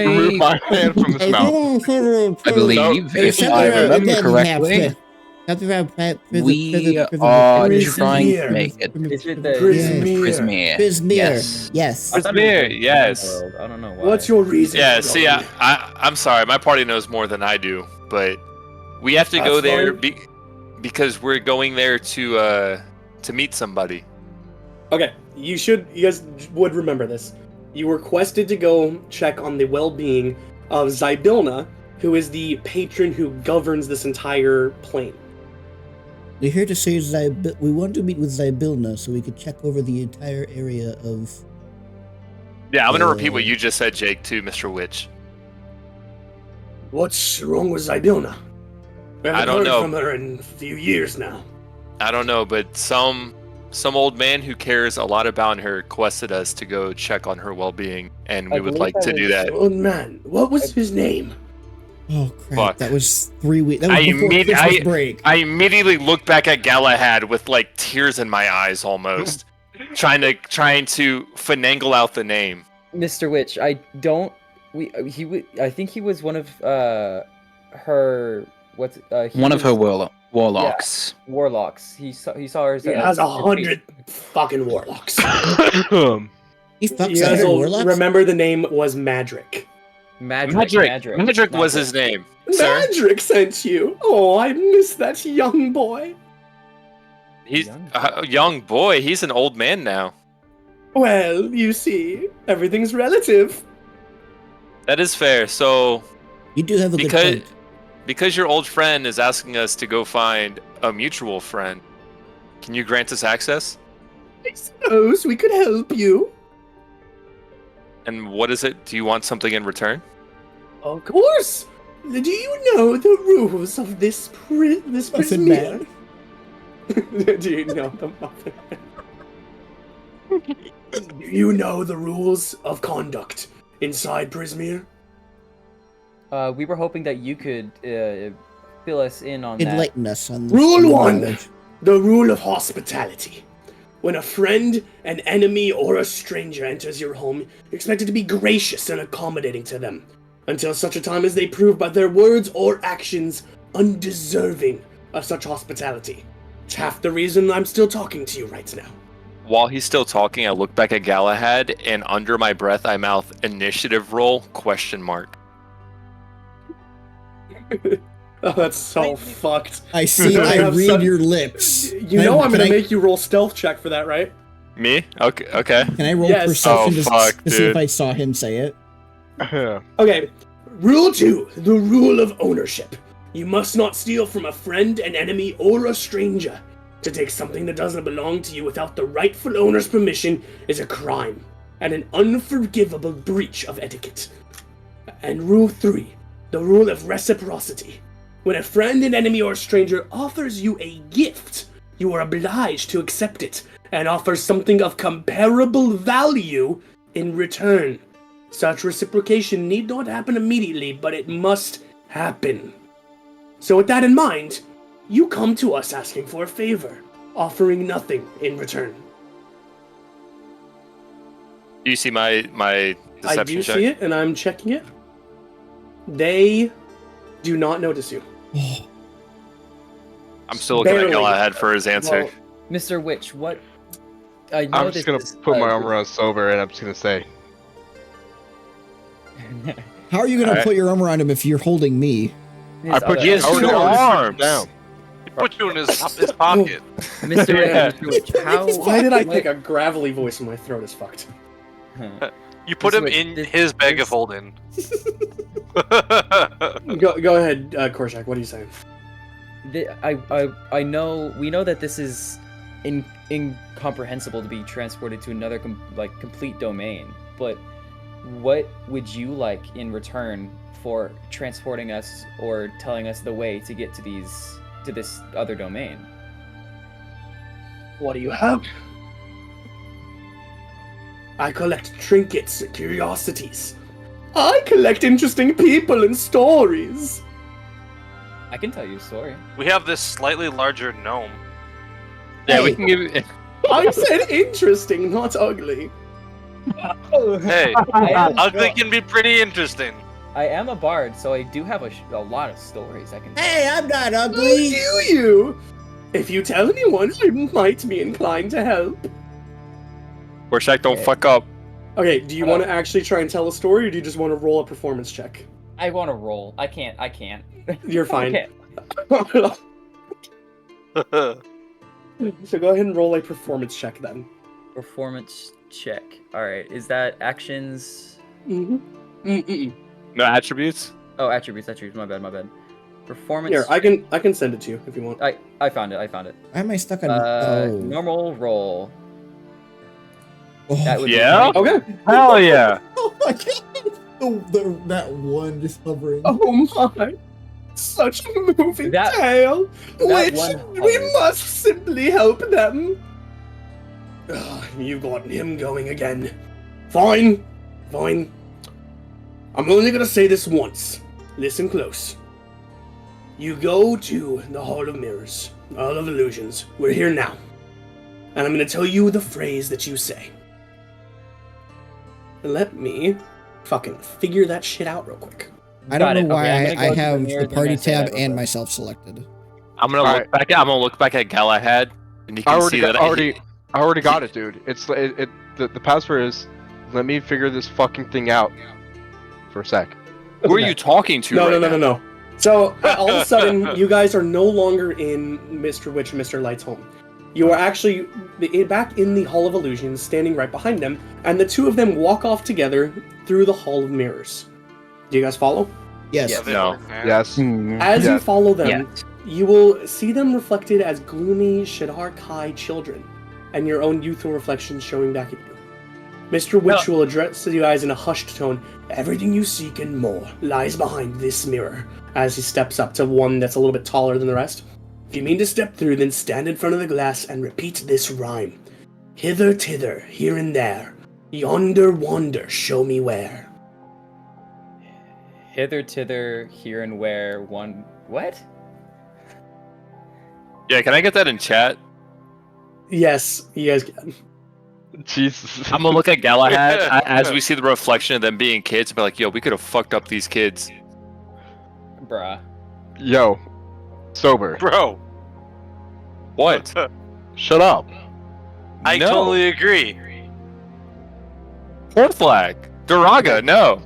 remove my hand from his mouth. I believe, There's if something I about- remember again, correctly, maps, something about we are Prismier. trying to make it. Is it the Prismier. Prismier. Prismier. Yes. Yes. Prismier, yes. world? I don't know why. What's your reason? Yeah, for see, going? I'm sorry, my party knows more than I do, but we have to go That's there fine. because we're going there to meet somebody. Okay, you guys would remember this. You were requested to go check on the well-being of Zybilna, who is the patron who governs this entire plane. We're here to say we want to meet with Zybilna so we could check over the entire area of. Yeah, I'm gonna repeat what you just said, Jake, to Mr. Witch. What's wrong with Zybilna? We haven't I don't heard know. from her in a few years now. I don't know, but some old man who cares a lot about her requested us to go check on her well-being, and we I would believe like to do that. Old man, what was his name? Oh crap! Fuck. That was 3 weeks. That was I before immedi- Christmas break. I immediately looked back at Galahad with like tears in my eyes, almost trying to finagle out the name. Mr. Witch, I don't. I think he was one of her. What's One of her warlocks. warlocks. He saw her. As He has 100 fucking warlocks. He fucks You guys other will warlocks. remember the name was Madrick. Madrick was his name, sir. Madrick sent you. Oh, I miss that young boy. He's a young boy. He's an old man now. Well, you see, everything's relative. That is fair. So You do have a good because point. because your old friend is asking us to go find a mutual friend, can you grant us access? I suppose we could help you. And what is it? Do you want something in return? Of course. Do you know the rules of this Muffin Prismier? Man. Do you know the Muffin Man? Do you know the rules of conduct inside Prismier? We were hoping that you could fill us in on that. Enlighten us on Rule on the 1. knowledge. The rule of hospitality. When a friend, an enemy, or a stranger enters your home, you're expected to be gracious and accommodating to them, until such a time as they prove by their words or actions undeserving of such hospitality. It's half the reason I'm still talking to you right now. while he's still talking, I look back at Galahad, and under my breath, I mouth initiative roll ? Oh, that's so fucked. I see. I have read some- your lips. You know I'm Can gonna I- make you roll stealth check for that, right? Me? Okay. Okay. Can I roll Yes. perception Oh, to, fuck, to see if dude. I saw him say it? Okay. Rule 2, the rule of ownership. You must not steal from a friend, an enemy, or a stranger. To take something that doesn't belong to you without the rightful owner's permission is a crime, and an unforgivable breach of etiquette. And rule 3, the rule of reciprocity. When a friend, an enemy, or stranger offers you a gift, you are obliged to accept it and offer something of comparable value in return. Such reciprocation need not happen immediately, but it must happen. So with that in mind, you come to us asking for a favor, offering nothing in return. Do you see my deception I do check? see it, and I'm checking it. They do not notice you. I'm still looking Barely. at Galahad for his answer. Well, Mr. Witch, what? I know I'm this just gonna is, put my arm around Sober, and I'm just gonna say, How are you going to Alright. put your arm around him if you're holding me? his I put other- you Yes, already two already arms. down. He put you in his pocket. Mr. Yeah. Mr. Witch, how? Why did I what- pick a gravelly voice when my throat is fucked? You put Mr. him Witch, in this- his bag this- of holding. Go ahead, Korshak, what are you saying? I know we know that this is incomprehensible to be transported to another complete domain, but what would you like in return for transporting us or telling us the way to get to this other domain? What do you have? I collect trinkets and curiosities. I collect interesting people and stories. I can tell you a story. We have this slightly larger gnome. Yeah, we Hey. can give. I said interesting, not ugly. Hey, ugly can be pretty interesting. I am a bard, so I do have a lot of stories I can tell. Hey, I'm not Do ugly. you? If you tell anyone, I might be inclined to help. Rorschach, don't fuck up. Okay, do you want to actually try and tell a story, or do you just want to roll a performance check? I want to roll. I can't. You're fine. Okay. So go ahead and roll a performance check then. Performance check. All right. Is that actions? Mm-hmm. No attributes. Oh, attributes. My bad. Performance. Here, I can send it to you if you want. I found it. Why am I stuck on? Normal roll. Oh. That would be Yeah? great. Okay. Hell yeah! Oh my god! That one just hovering. Oh my! Such a moving That- tale, that which one we hovers. must simply help them. You've got him going again. Fine. I'm only gonna say this once. Listen close. You go to the Hall of Mirrors, Hall of Illusions. We're here now. And I'm gonna tell you the phrase that you say. Let me fucking figure that shit out real quick. I don't Got it. know why Okay, I'm gonna I go to the have mirrors the and I'm party gonna say tab that real and quick. myself selected. I'm gonna Alright. look back at Galahad, and you I can already see got, that I already got it, dude. It's the password is, let me figure this fucking thing out for a sec. Who are you talking to? No, right no. now? So all of a sudden, you guys are no longer in Mr. Witch and Mr. Light's home. You are actually back in the Hall of Illusions, standing right behind them, and the two of them walk off together through the Hall of Mirrors. Do you guys follow? Yes. No. Yes. As you Yes. follow them, Yes. you will see them reflected as gloomy Shadar Kai children, and your own youthful reflections showing back at you. Mr. Witch will address you guys in a hushed tone. Everything you seek and more lies behind this mirror, as he steps up to one that's a little bit taller than the rest. If you mean to step through, then stand in front of the glass and repeat this rhyme. Hither, tither, here and there. Yonder, wander, show me where. Hither, tither, here and where. One. What? Yeah, can I get that in chat? Yes, you guys can. Jesus. I'm gonna look at Galahad as we see the reflection of them being kids and be like, yo, we could have fucked up these kids. Bruh. Yo, Sober. Bro. What? Shut up. I No. totally agree. Port flag. Duraga, no.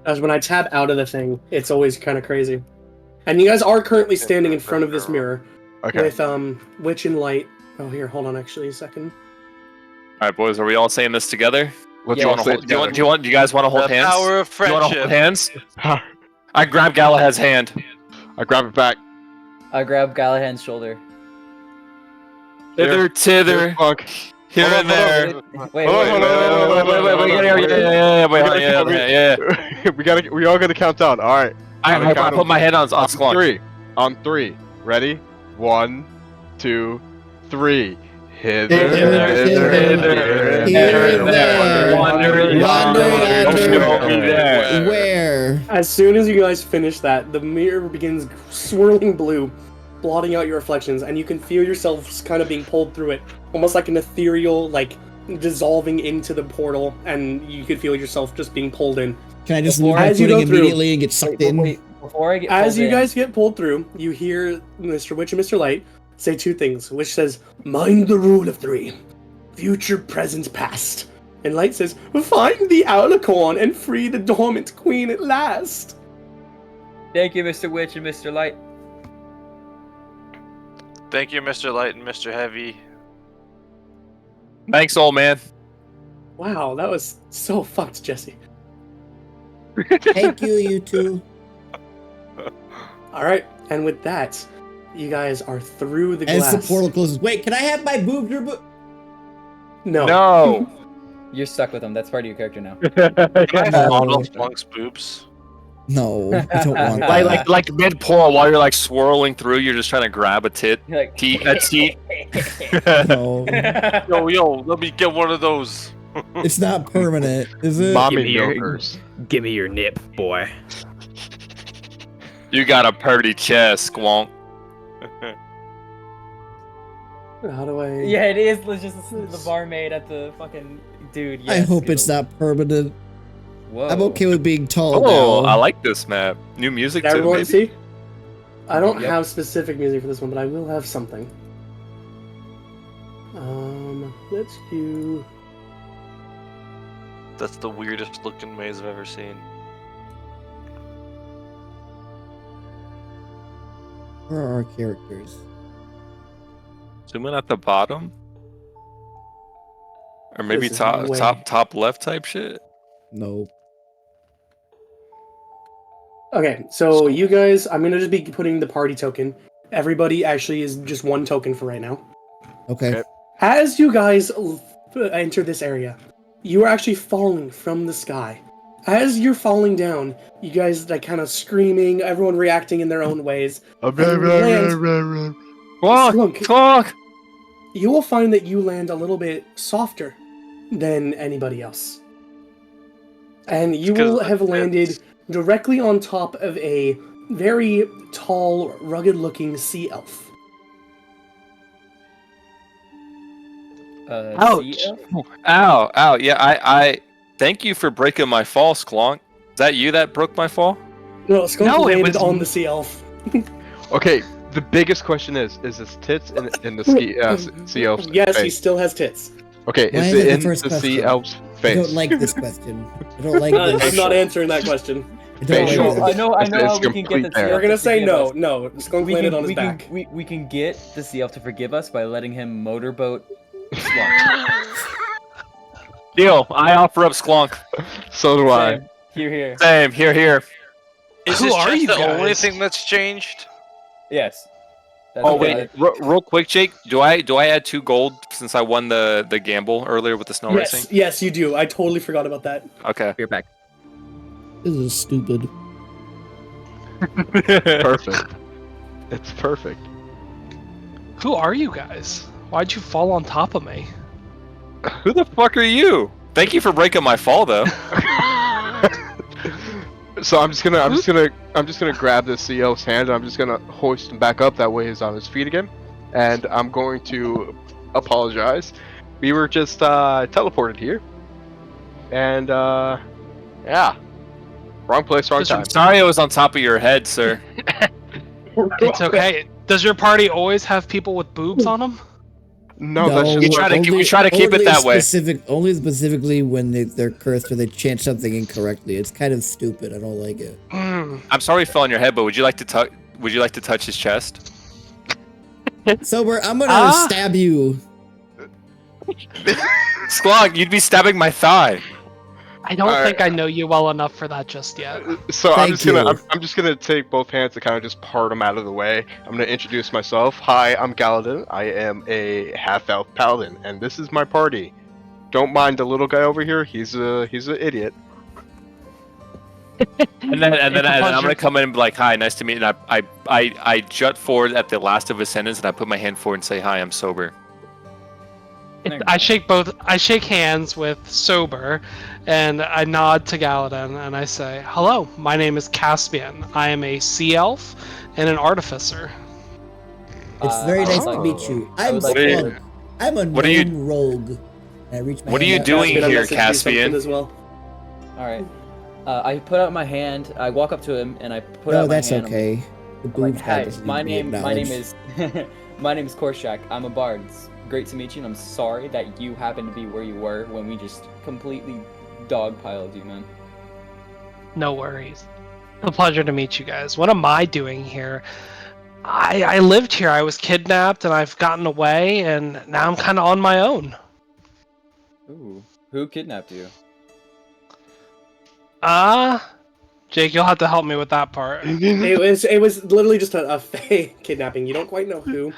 As when I tab out of the thing, it's always kind of crazy. And you guys are currently standing in front of this mirror Okay. with Witch and Light. Oh, here, hold on, actually, a second. All right, boys, are we all saying this together? Let's Yeah, all Do say you, it want, do, you want, together. do you want? Do you guys want to hold The hands? power of Do you want to hold friendship. hands? I grab Galahad's hand. I grab it back. I grab Galahad's shoulder. Hither, tither, Funk. here Hold and on, there. hold on. Wait, Hold on, wait, hold on, hold on, Wait, hold on, yeah. We all gotta count down. All right. I put my head on Sklunk. Three. On three. Ready? 1, 2, 3. Hither, Where? As soon as you guys finish that, the mirror begins swirling blue, blotting out your reflections, and you can feel yourselves kind of being pulled through it, almost like an ethereal, like, dissolving into the portal, and you could feel yourself just being pulled in. Can I just Before- leave my as you footing go through- immediately and get sucked in? Wait, before I get As pulled you in- guys get pulled through, you hear Mr. Witch and Mr. Light say two things, which says, mind the rule of 3. Future, present, past. And Light says, find the Alicorn and free the dormant queen at last. Thank you, Mr. Witch and Mr. Light. Thank you, Mr. Light and Mr. Heavy. Thanks, old man. Wow, that was so fucked, Jesse. Thank you, you two. Alright, and with that, you guys are through the As glass. the portal closes. Wait, can I have my boob? No. No. You're stuck with him. That's part of your character now. Can I No. fondle Splunk's boobs? No, I don't want that. like mid pour while you're like swirling through, you're just trying to grab a tit. You're like, A teat. No, Yo, let me get one of those. it's not permanent, is it? Mommy Give me your- milkers. Give me your nip, boy. You got a pretty chest, Squonk. How do I... Yeah, it is. It's just the barmaid at the fucking dude. I Yes, hope it's not permanent. Whoa. I'm okay with being tall Oh, now. I like this map. New music Can too, everyone maybe? see? I don't Yep. have specific music for this one, but I will have something. Let's do... That's the weirdest looking maze I've ever seen. Where are our characters? Zoom in at the bottom? Or maybe This is way- top left type shit? No. Okay, so you guys, I'm gonna just be putting the party token. Everybody actually is just one token for right now. Okay. Okay. As you guys enter this area, you are actually falling from the sky. As you're falling down, you guys like kind of screaming, everyone reacting in their own ways. Squonk! Squonk. Squonk! You will find that you land a little bit softer than anybody else. And you It's 'cause will of the have tits. landed directly on top of a very tall, rugged-looking sea elf. Ouch! sea elf? Ow! Yeah, I thank you for breaking my fall, Squonk. Is that you that broke my fall? No, Skunk No, it landed was- on the sea elf. Okay, the biggest question is his tits in the sea elf's Yes, he face? still has tits. Okay, Why is is it that the in first the sea question? elf's I face? don't like this question. I don't like I'm this. not answering that question. I don't facial. like I this. know It's how we can get complete the there. sea We're elf gonna to say forgive no. us. No, Skunk landed on his back. We can get the sea elf to forgive us by letting him motorboat Squonk. Deal. I offer up Squonk. So do I. Same. Here. Same. Here. Is Who this are just you the only guys? thing that's changed? Yes. That's Oh okay. wait, real quick, Jake. Do I add 2 gold since I won the gamble earlier with the snow Yes, racing? yes, you do. I totally forgot about that. Okay. You're back. This is stupid. Perfect. It's perfect. Who are you guys? Why'd you fall on top of me? Who the fuck are you? Thank you for breaking my fall, though. So I'm just gonna grab the sea elf's hand. And I'm just gonna hoist him back up. That way he's on his feet again. And I'm going to apologize. We were just teleported here. And yeah, wrong place, wrong time. Sorry, I was on top of your head, sir. It's okay. Does your party always have people with boobs on them? No, that's just We try to keep it that way. Only specifically when they're cursed or they chant something incorrectly. It's kind of stupid. I don't like it. I'm sorry it fell on your head, but would you like to touch his chest? Sober, I'm gonna stab you. Sklog, you'd be stabbing my thigh. I don't think I know you well enough for that just yet. So I'm Thank just gonna take both hands to kind of just part them out of the way. I'm gonna introduce myself. Hi, I'm Galadin. I am a half-elf paladin, and this is my party. Don't mind the little guy over here. He's an idiot. And then I'm gonna come in and be like, "Hi, nice to meet you." And I jut forward at the last of his sentence, and I put my hand forward and say, "Hi, I'm sober." I shake hands with Sober, and I nod to Galadin, and I say, "Hello, my name is Caspian. I am a sea elf and an artificer." It's very nice to meet you. I'm Sklug. I'm a known rogue. I reach my What are you hand out. doing Caspian, here, I'll message you something Caspian? as well. All right. I put out my hand. I walk up to him and I put No, out my that's hand. okay. The I'm like, boobs "Hi, doesn't my need to be name acknowledged. is my name is Korshak. I'm a bard. It's great to meet you, and I'm sorry that you happened to be where you were when we just completely dogpiled you, man." No worries. It's a pleasure to meet you guys. What am I doing here? I lived here. I was kidnapped, and I've gotten away, and now I'm kind of on my own. Ooh, who kidnapped you? Jake, you'll have to help me with that part. It was literally just a fake kidnapping. You don't quite know who.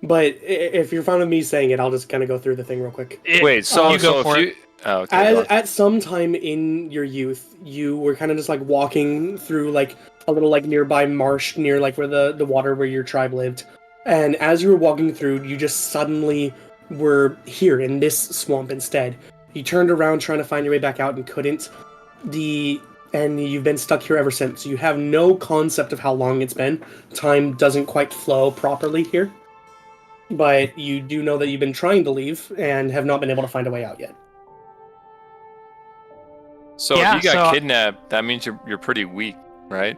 But if you're fine with me saying it, I'll just kind of go through the thing real quick. Wait, so you go if for you... it. Oh, okay. go on. At some time in your youth, you were kind of just like walking through like a little like nearby marsh near like where the water where your tribe lived. And as you were walking through, you just suddenly were here in this swamp instead. You turned around trying to find your way back out and couldn't. And you've been stuck here ever since. You have no concept of how long it's been. Time doesn't quite flow properly here. But you do know that you've been trying to leave and have not been able to find a way out yet. So Yeah, if you got so- kidnapped, that means you're pretty weak, right?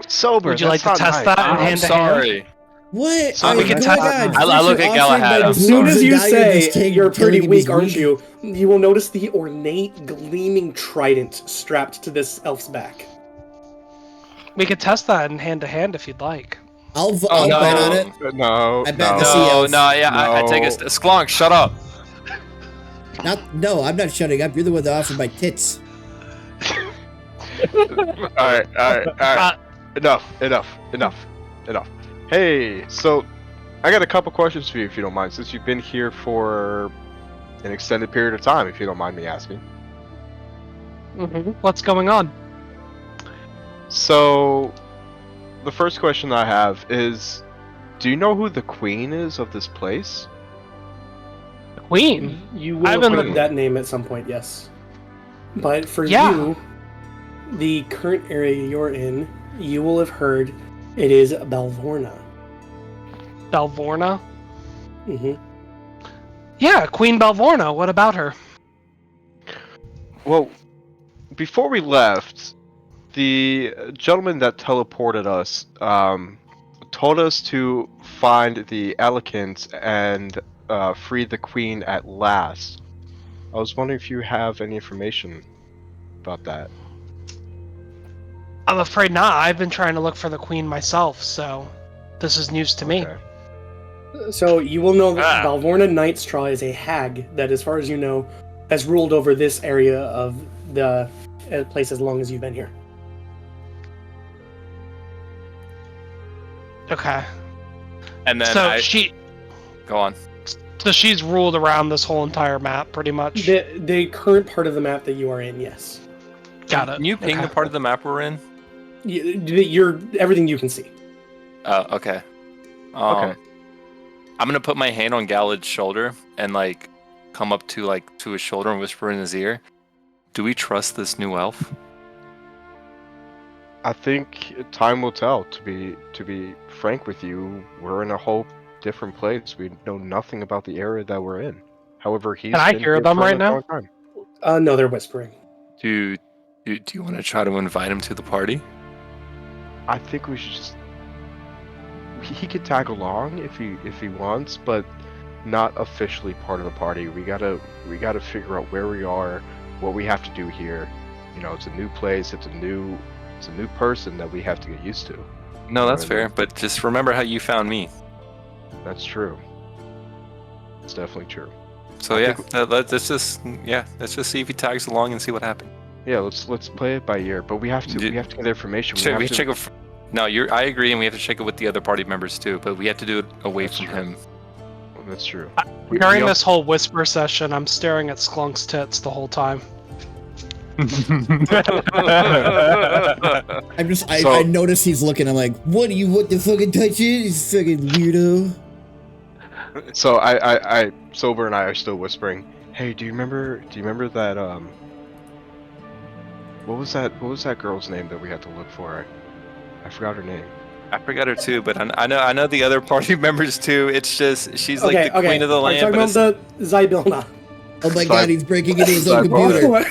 Sober. Would you like that's to not test nice. that? I'm hand to hand? sorry. What? So we can oh tell- my God, I look first at you're offering Galahad. my As As soon boobs as and you now you're just say you're pretty telling me weak, aren't you? You will notice the ornate, gleaming trident strapped to this elf's back. We could test that in hand to hand if you'd like. I'll Oh, no. bet on it. No, I bet no. the sea No, elf. no, yeah, I take a... No. Sklonk, shut up. No, I'm not shutting up. You're the one that offered my tits. All right. Enough. Hey, so I got a couple questions for you, if you don't mind, since you've been here for an extended period of time, if you don't mind me asking. What's going on? So, the first question I have is, do you know who the queen is of this place? Queen? You will I've have been heard that name at some point, yes. But for Yeah. you, the current area you're in, you will have heard it is Balvorna. Balvorna? Mm-hmm. Yeah, Queen Balvorna. What about her? Well, before we left, the gentleman that teleported us told us to find the Alicant and free the queen at last. I was wondering if you have any information about that. I'm afraid not. I've been trying to look for the queen myself, so this is news to me. Okay. So you will know that Balvorna Nightstraw is a hag that, as far as you know, has ruled over this area of the place as long as you've been here. Okay. And then So Go on. So she's ruled around this whole entire map, pretty much. The current part of the map that you are in, yes. Got it. Can you ping Okay. the part of the map we're in? You're everything you can see. Oh, okay. Okay. I'm gonna put my hand on Galad's shoulder and like come up to his shoulder and whisper in his ear. Do we trust this new elf? I think time will tell. To be frank with you, we're in a whole different place. We know nothing about the area that we're in. However, he's Can I been hear here them for a right now? long time. No, they're whispering. Do you want to try to invite him to the party? I think we should just he could tag along if he wants, but not officially part of the party. We gotta figure out where we are, what we have to do here. You know, it's a new place, it's a new person that we have to get used to. No, that's fair. But just remember how you found me. That's true. It's definitely true. So let's just see if he tags along and see what happens. Yeah, let's play it by ear. But we have to get information. I agree, and we have to check it with the other party members too. But we have to do it away from him. Well, that's true. During this whole whisper session, I'm staring at Sklunk's tits the whole time. I notice he's looking. I'm like, what the fucking touch it? You fucking weirdo. So I Sober and I are still whispering. Hey, do you remember that what was that girl's name that we had to look for? I forgot her name. I forgot her too, but I know the other party members too. It's just she's like the queen of the land. Talking about the Zybilna. Oh my god, he's breaking into his own computer.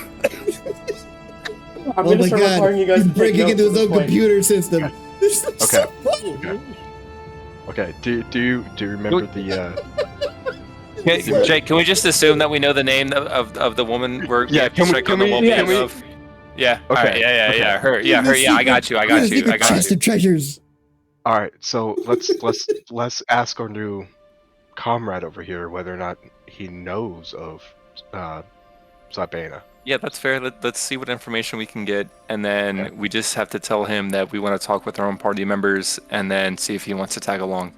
I'm gonna start requiring you guys he's breaking into his own computer system. Okay. Okay. Do you remember the? Jake, can we just assume that we know the name of the woman? Yeah. Can we? Yeah. Okay. Right, yeah. Her. Yeah. I got you. Chest of treasures. All right. So let's ask our new comrade over here whether or not he knows of Zybilna. Yeah, that's fair. Let's see what information we can get, and then we just have to tell him that we want to talk with our own party members, and then see if he wants to tag along.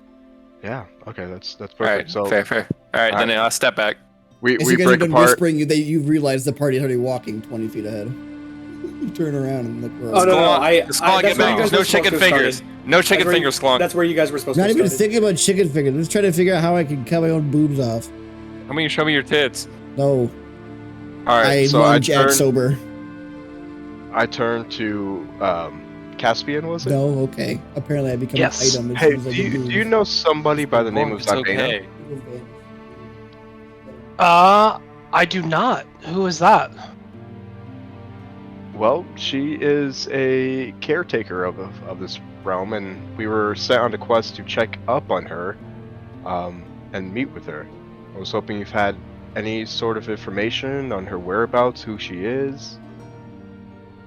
Yeah. Okay. That's perfect. All right. So fair. All right. Then I'll step back. We you guys break have been apart. whispering, you realize the party's already walking 20 feet ahead. You turn around and look around. Oh no! Get back. No chicken fingers. No chicken fingers, Sklunk. That's where you guys were supposed to. Not even thinking about chicken fingers. I'm just trying to figure out how I can cut my own boobs off. I mean, show me your tits. No. All right. I So lunge at Sober. I turn to Caspian. Was it? No. Okay. Apparently, I become an item. Hey, do you know somebody by the name of Zybilna? I do not. Who is that? Well, she is a caretaker of this realm, and we were sent on a quest to check up on her, and meet with her. I was hoping you've had any sort of information on her whereabouts, who she is.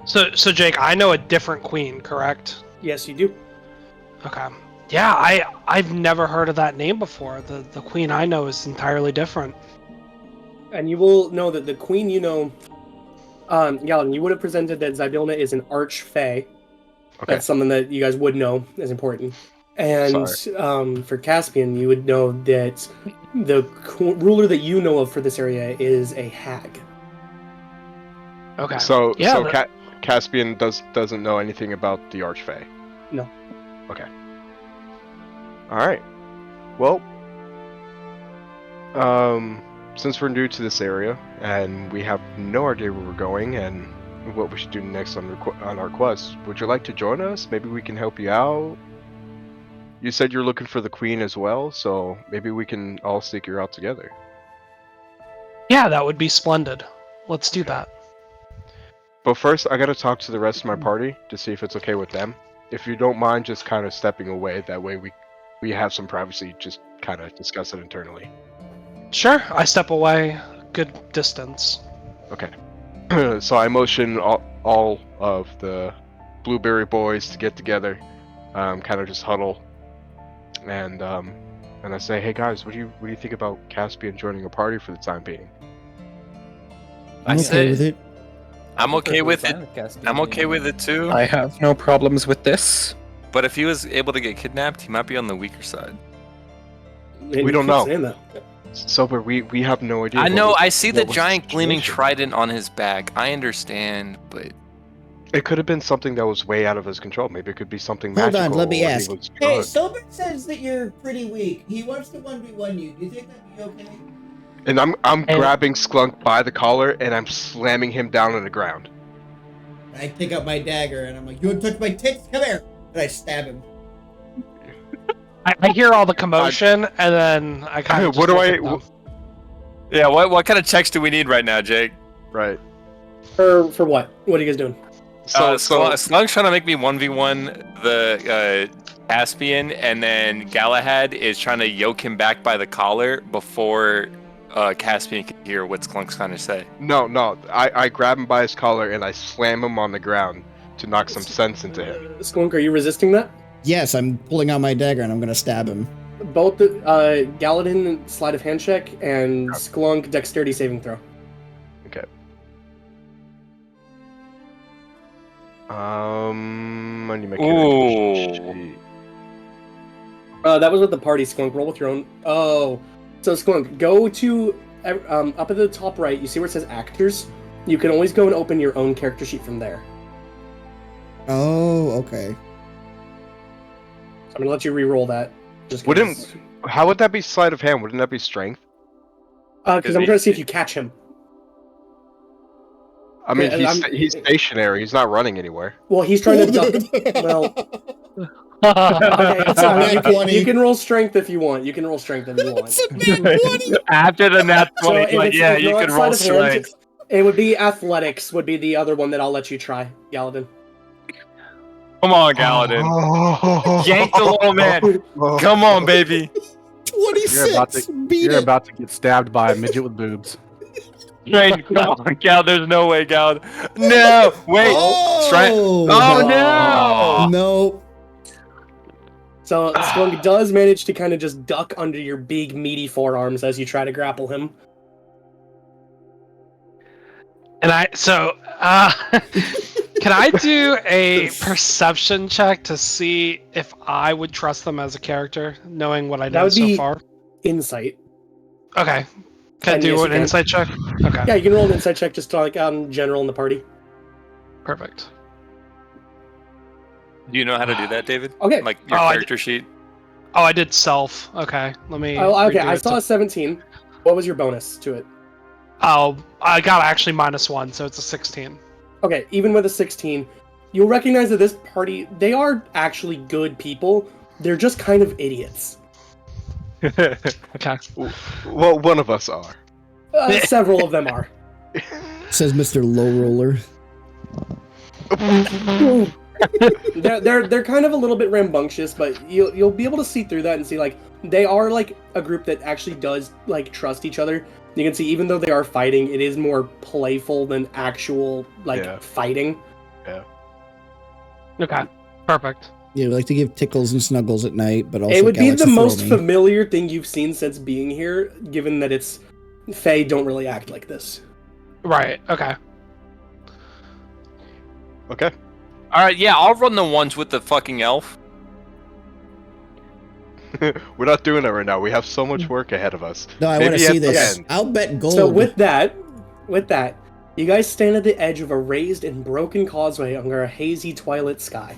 So Jake, I know a different queen, correct? Yes, you do. Okay. Yeah, I've never heard of that name before. The queen I know is entirely different. And you will know that the queen you know, Galen, you would have presented that Zybilna is an archfey. Okay. That's something that you guys would know is important. And for Caspian, you would know that the ruler that you know of for this area is a hag. Okay. So Caspian doesn't know anything about the archfey. No. Okay. All right. Well, since we're new to this area and we have no idea where we're going and what we should do next on our quest, would you like to join us? Maybe we can help you out. You said you're looking for the queen as well, so maybe we can all seek her out together. Yeah, that would be splendid. Let's do that. But first, I gotta talk to the rest of my party to see if it's okay with them. If you don't mind just kind of stepping away, that way we have some privacy, just kind of discuss it internally. Sure, I step away good distance. Okay. So I motion all of the Blueberry Boys to get together, kind of just huddle, and I say, hey guys, what do you think about Caspian joining a party for the time being? I'm okay with it. I'm okay with it. I'm okay with it too. I have no problems with this. But if he was able to get kidnapped, he might be on the weaker side. We don't know. Sober, we have no idea. I know. I see the giant gleaming trident on his back. I understand, but it could have been something that was way out of his control. Maybe it could be something magical. magical. Hold on, let me ask. Hey, Sober says that you're pretty weak. He wants to 1v1 you. Do you think that'd be okay? And I'm grabbing Sklunk by the collar and I'm slamming him down on the ground. I pick up my dagger and I'm like, you want to touch my tits? Come here! And I stab him. I hear all the commotion and then I kind of. What do I? Yeah, what kind of checks do we need right now, Jake? Right. For what? What are you guys doing? Slunk's trying to make me 1v1 Caspian, and then Galahad is trying to yoke him back by the collar before Caspian can hear what Sklunk's trying to say. No. I grab him by his collar and I slam him on the ground to knock some sense into him. Sklunk, are you resisting that? Yes, I'm pulling out my dagger and I'm gonna stab him. Both Galadin sleight of hand check and Sklunk dexterity saving throw. Okay. I need to make Ooh. That was with the party, Sklunk. Roll with your own. Oh. So, Sklunk, go to up at the top right. You see where it says actors? You can always go and open your own character sheet from there. Oh, okay. So I'm going to let you re-roll that. Just How would that be sleight of hand? Wouldn't that be strength? Because I'm trying to see if you catch him. I mean, he's stationary. He's not running anywhere. Well, he's trying to duck. Well... Okay, so you can roll strength if you want. You can roll strength if you want. After the nat 20, So yeah, you can roll strength. It would be athletics. Would be the other one that I'll let you try, Galadin. Come on, Galadin. Yank the little man. Come on, baby. 26. You're about to get stabbed by a midget with boobs. Right, come on, Gal. There's no way, Gal. No, wait. Oh, no. No. So Skunk does manage to kind of just duck under your big meaty forearms as you try to grapple him. And can I do a perception check to see if I would trust them as a character, knowing what I know so far? Insight. Okay. Can I do an insight check? Okay. Yeah, you can roll an insight check just to, like general in the party. Perfect. Do you know how to do that, David? Okay. Like your character sheet? Oh, I did self. Okay, let me... Oh, okay, I saw a 17. What was your bonus to it? Oh, I got actually -1, so it's a 16. Okay, even with a 16, you'll recognize that this party, they are actually good people. They're just kind of idiots. Okay. Well, one of us are. Several of them are. Says Mr. Low Roller. they're kind of a little bit rambunctious, but you'll be able to see through that and see like they are like a group that actually does like trust each other. You can see even though they are fighting, it is more playful than actual fighting. Yeah. Okay. Perfect. Yeah, we like to give tickles and snuggles at night, but also it would be the most me. familiar thing you've seen since being here, given that it's Fae don't really act like this. Right. Okay. Okay. All right. Yeah, I'll run the ones with the fucking elf. We're not doing that right now. We have so much work ahead of us. No, I want to see this. I'll bet gold. So with that, you guys stand at the edge of a raised and broken causeway under a hazy twilight sky.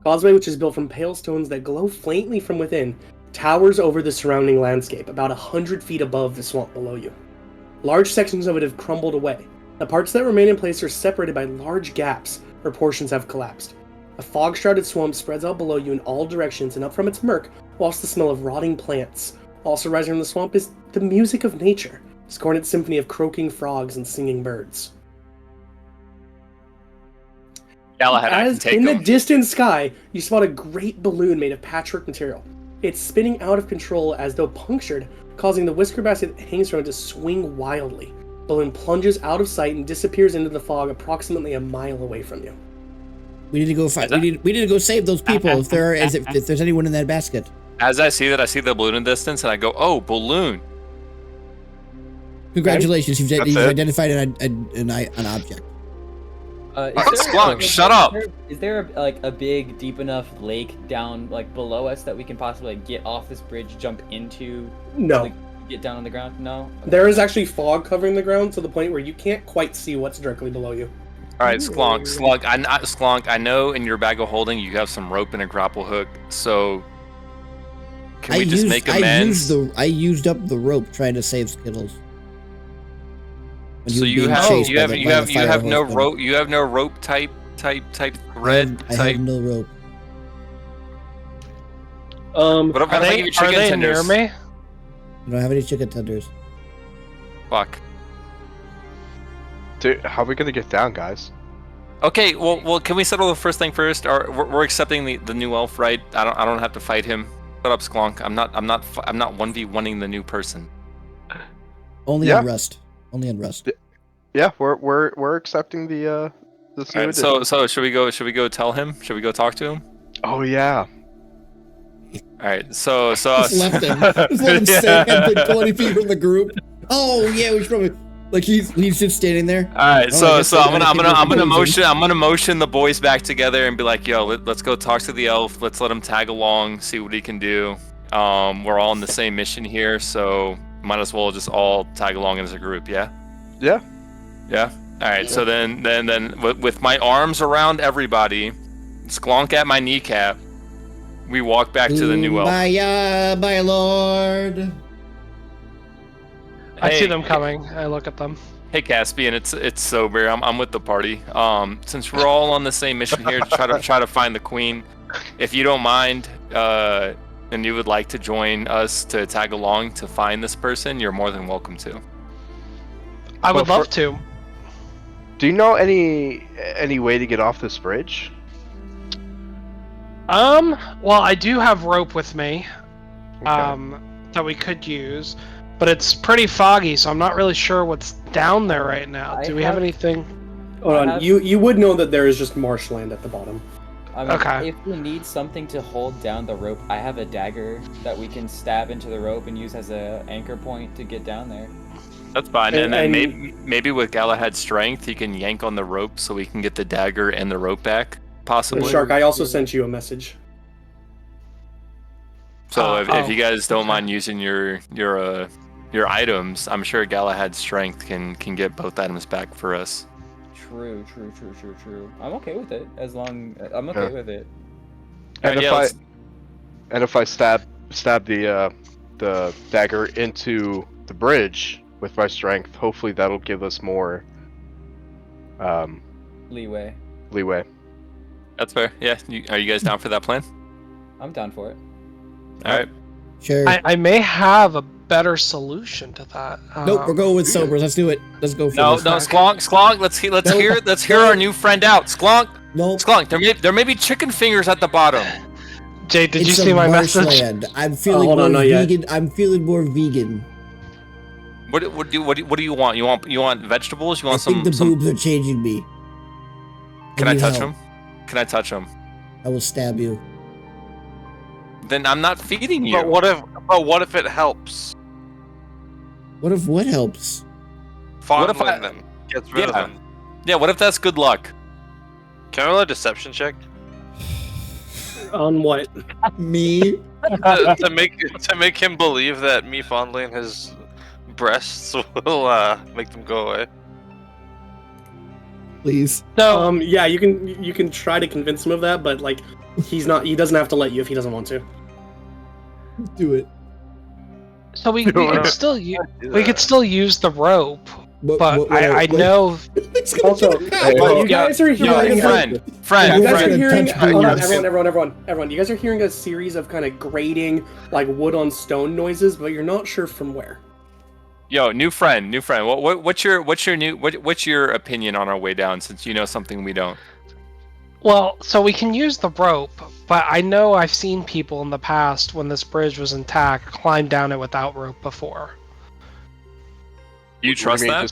Causeway, which is built from pale stones that glow faintly from within, towers over the surrounding landscape, about 100 feet above the swamp below you. Large sections of it have crumbled away. The parts that remain in place are separated by large gaps, where portions have collapsed. A fog-shrouded swamp spreads out below you in all directions, and up from its murk wafts the smell of rotting plants. Also rising from the swamp is the music of nature, a discordant symphony of croaking frogs and singing birds. As in the distant sky, you spot a great balloon made of patchwork material. It's spinning out of control as though punctured, causing the whisker basket that hangs from it to swing wildly. The balloon plunges out of sight and disappears into the fog approximately a mile away from you. We need to go fight. We need to go save those people if there's anyone in that basket. As I see that, I see the balloon in the distance, and I go, "Oh, balloon!" Congratulations, you've identified an object. Sklunk, shut up! Is there a big, deep enough lake down below us that we can possibly get off this bridge, jump into? No. Get down on the ground? No. There is actually fog covering the ground to the point where you can't quite see what's directly below you. All right, Sklunk. I know in your bag of holding you have some rope and a grapple hook. So can we just make amends? I used up the rope trying to save Skittles. So you have no rope. You have no rope type thread. I have no rope. What if I give you chicken tenders? Near me? I don't have any chicken tenders. Fuck. Dude, how are we gonna get down, guys? Okay, well, can we settle the first thing first? Or we're accepting the new elf, right? I don't have to fight him. Shut up, Sklonk. I'm not 1v1ing the new person. Only on Rust. Only on Rust. Yeah, we're accepting the this new Alright, edition. so should we go tell him? Should we go talk to him? Oh yeah. Alright, so Just left him. Just let him stand like 20 feet from the group. Oh yeah, we should probably like he's just standing there. Alright, Oh, so I'm gonna motion the boys back together and be like, yo, let's go talk to the elf. Let's let him tag along, see what he can do. We're all on the same mission here, so might as well just all tag along as a group, yeah? Yeah. Yeah. All right. So then, with my arms around everybody, Sklonk at my kneecap, we walk back to the new elf. My lord. I see them coming. I look at them. Hey Caspian, it's Sober. I'm with the party. Since we're all on the same mission here to try to find the queen, if you don't mind, and you would like to join us to tag along to find this person, you're more than welcome to. I would love to. Do you know any way to get off this bridge? Well, I do have rope with me, Okay. that we could use, but it's pretty foggy, so I'm not really sure what's down there right now. Do we have anything? Hold on, you would know that there is just marshland at the bottom. I mean, Okay. if we need something to hold down the rope, I have a dagger that we can stab into the rope and use as an anchor point to get down there. That's fine. And then maybe with Galahad's strength, he can yank on the rope so we can get the dagger and the rope back, possibly. Shark, I also sent you a message. So if you guys don't mind using your items, I'm sure Galahad's strength can get both items back for us. True. I'm okay with it I'm okay with it. And Alright, if I stab the dagger into the bridge with my strength, hopefully that'll give us more Leeway. That's fair. Yeah. Are you guys down for that plan? I'm down for it. All right. Sure. I may have a better solution to that. Nope, we're going with Sobers. Let's do it. Let's go for this. No, Sklonk. Let's hear our new friend out. Sklonk. Nope. Sklonk. There may be chicken fingers at the bottom. Jay, did you It's see a my message? marshland. I'm feeling hold more on, not yet. vegan. I'm feeling more vegan. What do you want? You want vegetables? You I want think the some? boobs are changing me. Can I need touch help. them? Can I touch them? I will stab you. Then I'm not feeding you. But what if it helps? What if what helps? Fondling them gets rid of them. Yeah. What if that's good luck? Can I roll a deception check On what? Me? to make him believe that me fondling his breasts will make them go away? Please. So, Yeah, you can try to convince him of that, but like he doesn't have to let you if he doesn't want to. Do it. so we could still use the rope, but I what- know. It's gonna Also, get a you guys are hearing friend. You guys are hearing, touch hold on, boobs. everyone. You guys are hearing a series of kind of grating, like wood on stone noises, but you're not sure from where. Yo, new friend. What's your opinion on our way down? Since you know something we don't. Well, so we can use the rope, but I know I've seen people in the past when this bridge was intact climb down it without rope before. You trust that?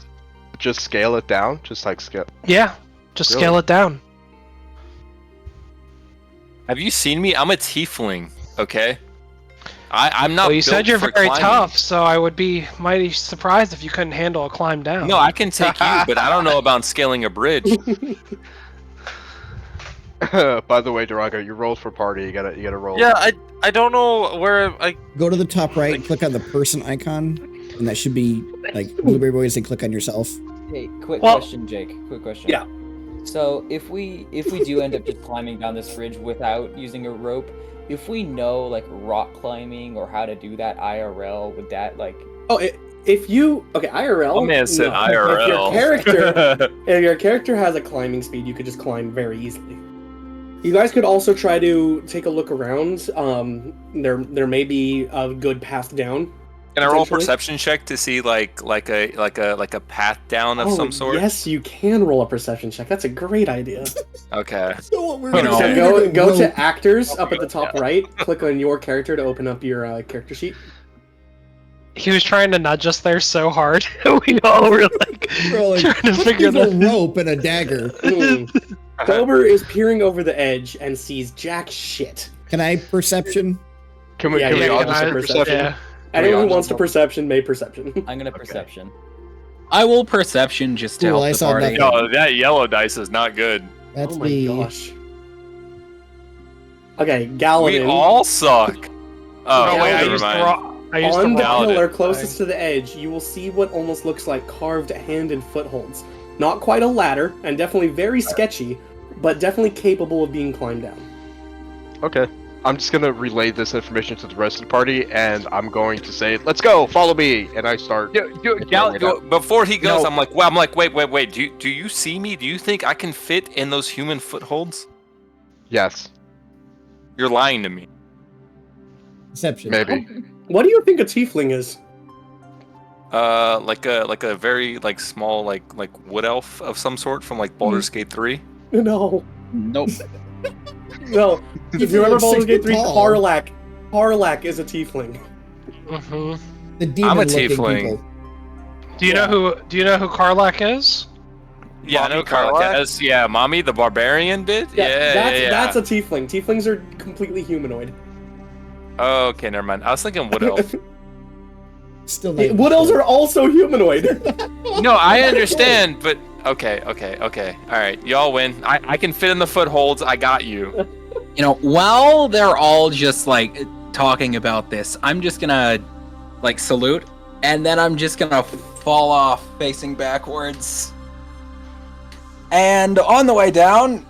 Just scale it down, just like scale. Yeah, just Really? scale it down. Have you seen me? I'm a tiefling. Okay. I'm not. Well, you said built you're for very climbing. tough, so I would be mighty surprised if you couldn't handle a climb down. No, I can take you, but I don't know about scaling a bridge. By the way, Durago, you rolled for party. You gotta roll. Yeah, I don't know where I. Go to the top right and click on the person icon, and that should be like Blueberry Boys and click on yourself. Hey, quick Well- question, Jake. Quick question. Yeah. So if we do end up just climbing down this bridge without using a rope, if we know like rock climbing or how to do that IRL, would that like? Oh, if you IRL. My man said no. IRL. If your character has a climbing speed, you could just climb very easily. You guys could also try to take a look around. There may be a good path down. Can I roll a potentially. perception check to see like a path down of some sort? Yes, you can roll a perception check. That's a great idea. Okay. So what we're You gonna know, So do? go rope. to actors up at the top right. Click on your character to open up your character sheet. He was trying to nudge us there so hard. We all were like, We're like, trying to let's figure give a that. rope and a dagger. Sober is peering over the edge and sees jack shit. Can I perception? Can we, Yeah, can we yeah, all yeah, just I- hit perception? Yeah. Anyone who all wants to jump? perception may perception. I'm gonna perception. I will perception just to Cool, help I the saw party. nothing. No, that yellow dice is not good. That's Oh my me. gosh. Okay, We Galadin. all suck. Oh, No, wait, I never used the mind. wrong. I used On the the wrong. Galadin. pillar closest to the edge, you will see what almost looks like carved hand and footholds. Not quite a ladder, and definitely very sketchy, but definitely capable of being climbed down. Okay. I'm just gonna relay this information to the rest of the party, and I'm going to say, "Let's go, follow me!" And I start. Before he goes, No. I'm like, wait. Do you see me? Do you think I can fit in those human footholds? Yes, You're lying to me. Perception. maybe. What do you think a tiefling is? Like a very like small like wood elf of some sort from like Baldur's Gate 3. No. Nope. No. If you Tiefling remember looks Baldur's 6 Gate 3, tall. Harlak. Harlak is a tiefling. Mhm. The I'm a demon-looking tiefling. people. Do you know who Karlak is? Yeah, I know Mommy Carl. Karlak? Yeah, Mommy the barbarian bit. Yeah, That's a tiefling. Tieflings are completely humanoid. Okay, never mind. I was thinking wood elf. Still not Wood elves are also humanoid. No, I understand, but okay. All right, y'all win. I can fit in the footholds. I got you. You know, while they're all just like talking about this, I'm just gonna like salute, and then I'm just gonna fall off facing backwards. And on the way down,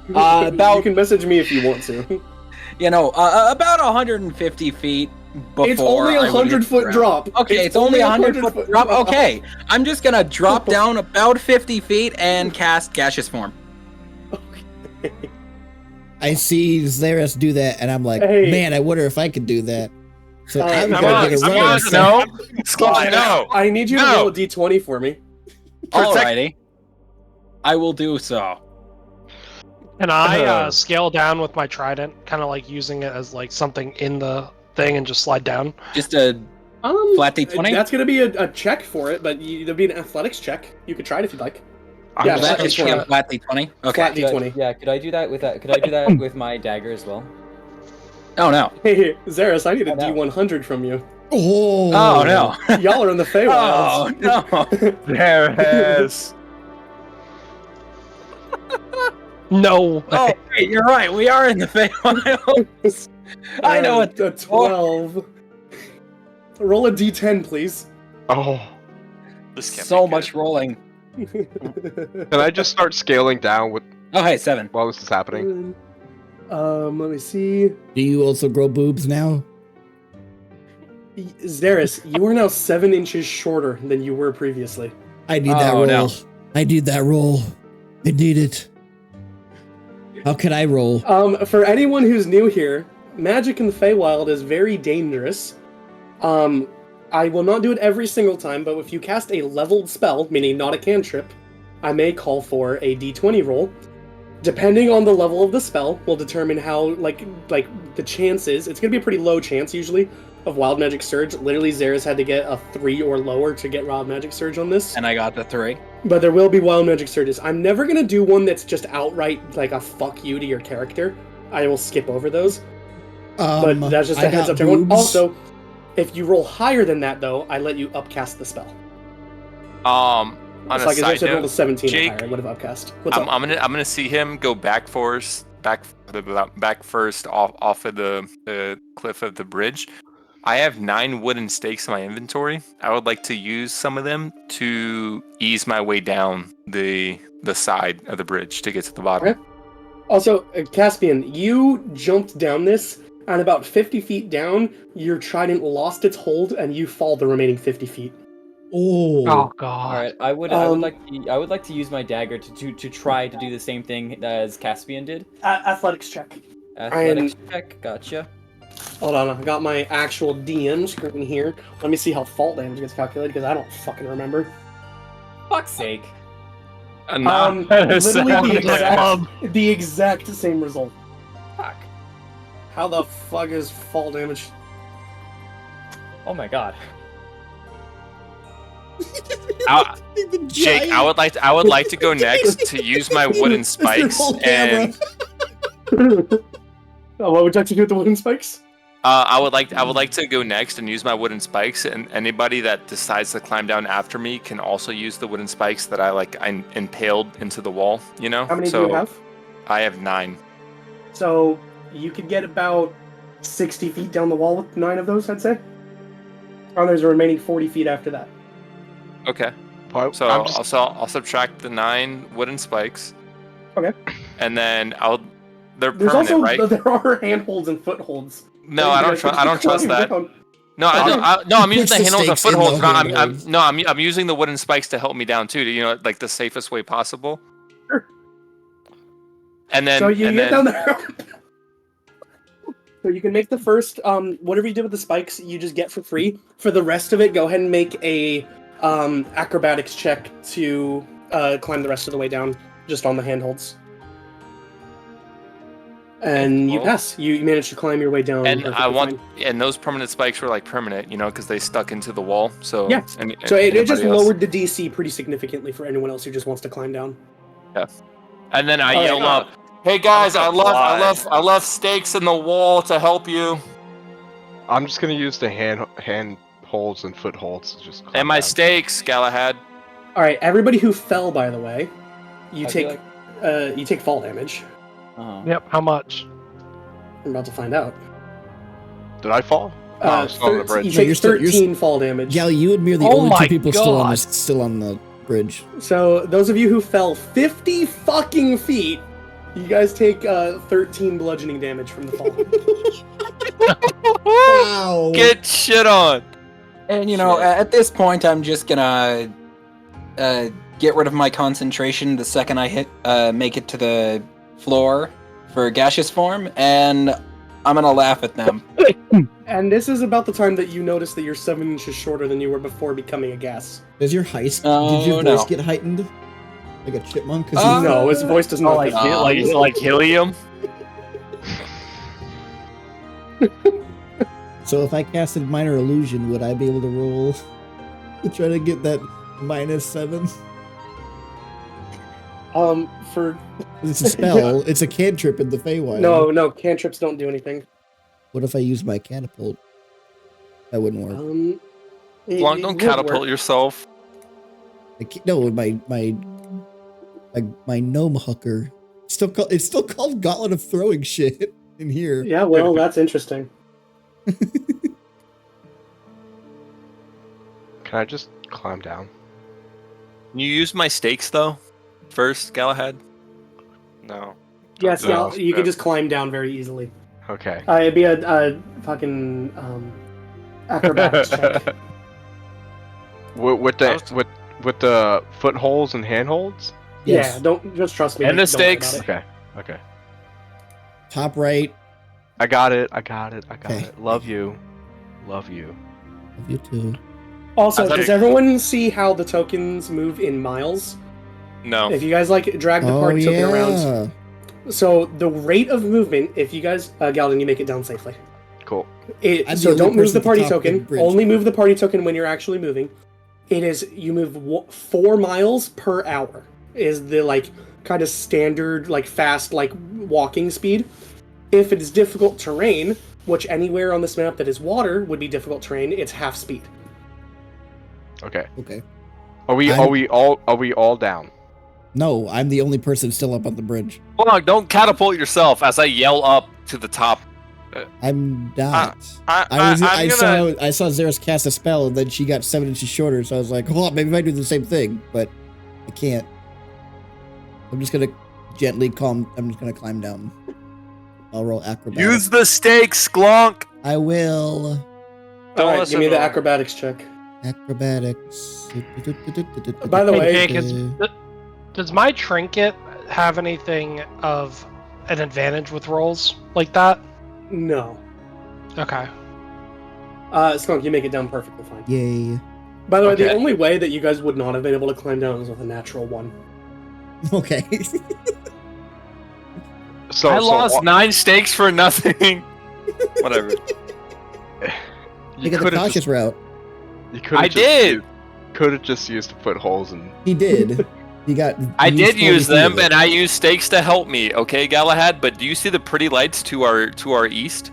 You about can message me if you want to. you know, about 150 feet before. It's only I a would hit 100-foot the ground. drop. Okay, it's only a 100-foot drop. Okay, I'm just gonna drop down about 50 feet and cast gaseous form. I see Xeris do that, and I'm like, Hey. man, I wonder if I could do that. So I'm come gonna on, get a come runner. on, so- No. I need you to No. roll a d20 for me. Alrighty, I will do so. And I scale down with my trident, kind of like using it as like something in the thing and just slide down. Just a flat D20. That's gonna be a check for it, but there'll be an athletics check. You could try it if you'd like. Yeah, Flat flat D20. D20. Flat D20. Okay. Flat D20. Yeah, could I do that with that? Could I do that with my dagger as well? Oh no. Hey, Xeris, I need a Oh, no. D100 from you. Oh, Oh no. Y'all are in the Oh Feywilds. no. Yes. No. Oh wait, you're right. We are in the Feywilds. I know what. A 12. Roll a D10, please. Oh, This can't So be much good. rolling. can I just start scaling down with Oh hey, 7. while this is happening? Let me see. do you also grow boobs now? Xeris, you are now 7 inches shorter than you were previously. I need that Oh, roll. no. I need that roll. I need it. How can I roll? For anyone who's new here, magic in the Feywild is very dangerous. I will not do it every single time, but if you cast a leveled spell, meaning not a cantrip, I may call for a d20 roll. Depending on the level of the spell, will determine how, like the chances. It's going to be a pretty low chance, usually, of Wild Magic Surge. Literally, Xeris had to get a 3 or lower to get Wild Magic Surge on this. And I got the 3. But there will be Wild Magic Surges. I'm never going to do one that's just outright, like, a fuck you to your character. I will skip over those. But that's just a I heads got up to everyone. boobs. Also, if you roll higher than that, though, I let you upcast the spell. On It's a like if side I rolled a note, 17 Jake, or higher, I would have upcast. What's I'm up? gonna see him go back first off of the cliff of the bridge. I have 9 wooden stakes in my inventory. I would like to use some of them to ease my way down the side of the bridge to get to the bottom. Okay. Also, Caspian, you jumped down this, and about 50 feet down, your trident lost its hold, and you fall the remaining 50 feet. Oh. Oh god. All right, I would like to use my dagger to try to do the same thing as Caspian did. Athletics check. Athletics check, gotcha. Hold on, I got my actual DM screen here. Let me see how fault damage gets calculated because I don't fucking remember. Fuck's sake. Literally the exact same result. Fuck. How the fuck is fall damage? Oh my god. Jake, I would like to go next to use my wooden spikes and. What would you like to do with the wooden spikes? I would like to go next and use my wooden spikes, and anybody that decides to climb down after me can also use the wooden spikes that I impaled into the wall. You know. How many do you have? I have 9. So you could get about 60 feet down the wall with 9 of those, I'd say. And there's a remaining 40 feet after that. Okay. So I'll subtract the 9 wooden spikes. Okay. And then they're There's permanent, also right? there are handholds and footholds. No, I don't trust that. Down. No, I'm using the handholds and stakes in the footholds. handholds. I'm using the wooden spikes to help me down too. Like the safest way possible. Sure. And then so you get down there. So you can make the first whatever you did with the spikes, you just get for free. For the rest of it, go ahead and make a acrobatics check to climb the rest of the way down, just on the handholds. And you pass. You manage to climb your way down. And and those permanent spikes were like permanent, because they stuck into the wall. So yeah. So it just lowered the DC pretty significantly for anyone else who just wants to climb down. Yeah. And then I yell up, "Hey guys, I love stakes in the wall to help you." I'm just gonna use the handholds and footholds to just. And my down. stakes, Galahad. All right, everybody who fell, by the way, you I take fall damage. Yep, how much? I'm about to find out. Did I fall? I was on the bridge. You take 13 fall damage. Gal, you and me are the only 2 people still on the bridge. So those of you who fell 50 fucking feet, you guys take 13 bludgeoning damage from the fall. Wow. Get shit on. And at this point, I'm just gonna get rid of my concentration the second I make it to the floor for gaseous form, and I'm gonna laugh at them. And this is about the time that you notice that you're 7 inches shorter than you were before becoming a gas. Does your did your voice get heightened? Like a chipmunk? No, his voice does not. Like helium. So if I casted minor illusion, would I be able to roll to try to get that -7? It's a spell. It's a cantrip in the Feywild. No, cantrips don't do anything. What if I use my catapult? That wouldn't work. Blanc, don't catapult yourself. No, my gnome hooker. It's still called Gauntlet of Throwing Shit in here. Yeah, well, that's interesting. Can I just climb down? Can you use my stakes though? First, Galahad? No. Yes, you can just climb down very easily. Okay. It'd be a fucking acrobatics check. With the footholds and handholds? Yes. Yeah, don't just trust me. And the stakes. Okay. Top right. I got it. Love you. Love you too. Also, does everyone see how the tokens move in miles? No. If you guys drag the party token around. So the rate of movement, if you guys, Galden, you make it down safely. Cool. So don't move the party token. Only move the party token when you're actually moving. It is, you move 4 miles per hour is the kind of standard fast walking speed. If it is difficult terrain, which anywhere on this map that is water would be difficult terrain, it's half speed. Okay. Are we all down? No, I'm the only person still up on the bridge. Blanc, don't catapult yourself as I yell up to the top. I'm not. I saw Xeris cast a spell, and then she got 7 inches shorter. So I was like, "Oh, maybe I do the same thing," but I can't. I'm just gonna I'm just gonna climb down. I'll roll acrobatics. Use the stakes, Glonk. I will. Alright, give me the acrobatics check. Acrobatics. By the way, does my trinket have anything of an advantage with rolls like that? No. Okay. Skunk, you make it down perfectly fine. Yay. By the way, the Okay. only way that you guys would not have been able to climb down is with a natural one. Okay. So I lost 9 stakes for nothing. Whatever. You got the cautious route. You could. I did. Could have just used to put holes in. He did. He got. I he did used 40 use feet them, of it. and I used stakes to help me. Okay, Galahad. But do you see the pretty lights to our east?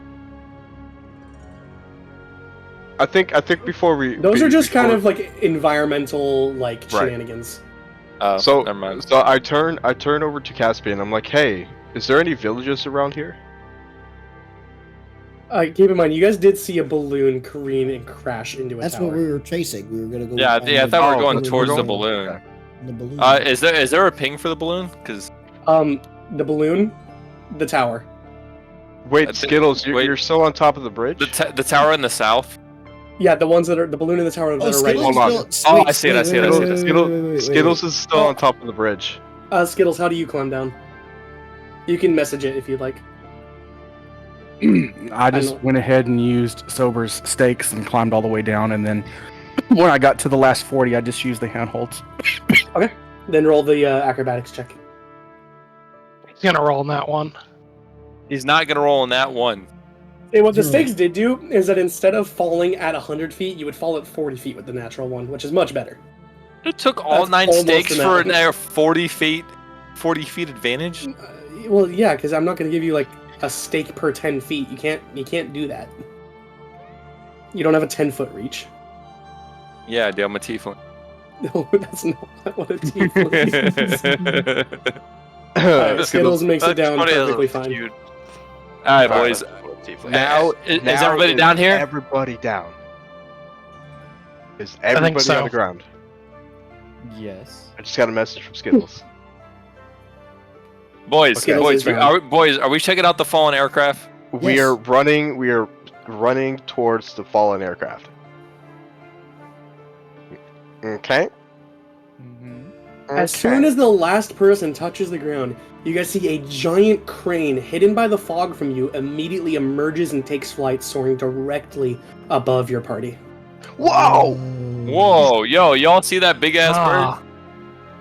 I think before we. Those are just kind before- of like environmental like Right. shenanigans. Oh, So, never mind. so I turn over to Caspian. I'm like, hey, is there any villages around here? Keep in mind, you guys did see a balloon careen and crash into a That's tower. what we were chasing. We were gonna go. Yeah, on I the- thought we were Oh, going we're towards the going- balloon. okay. the balloon. Is there a ping for the balloon? Because The balloon, the tower. Wait, Skittles, you're still on top of the bridge? the tower in the south. Yeah, the ones that are the balloon and the tower that are right. Skittles Hold on. still- Oh, wait, I see it, wait, I see it, wait, I see wait, it. wait, Skittles, wait, wait, wait, Skittles wait. is still on top of the bridge. Skittles, how do you climb down? You can message it if you'd like. I just went ahead and used Sober's stakes and climbed all the way down, and then when I got to the last 40, I just used the handholds. Then roll the acrobatics check. He's gonna roll in that one. He's not gonna roll in that one. Hey, what the Zero. stakes did do is that instead of falling at 100 feet, you would fall at 40 feet with the natural one, which is much better. It took all That's 9 almost stakes an for average. an 40 feet advantage. Well, yeah, because I'm not going to give you like a stake per 10 feet. You can't do that. You don't have a 10-foot reach. Yeah, dude, I'm a tiefling. No, that's not what a tiefling is. Skittles makes it down perfectly fine. All right, Alright. boys. Now, Is now everybody down here? Everybody down. Is think everybody so. on the ground? Yes. I just got a message from Skittles. Boys, Okay. are we checking out the fallen aircraft? We Yes. are running towards the fallen aircraft. Okay. As soon as the last person touches the ground, you guys see a giant crane hidden by the fog from you immediately emerges and takes flight, soaring directly above your party. Whoa! Whoa, yo, y'all see that big ass Ah,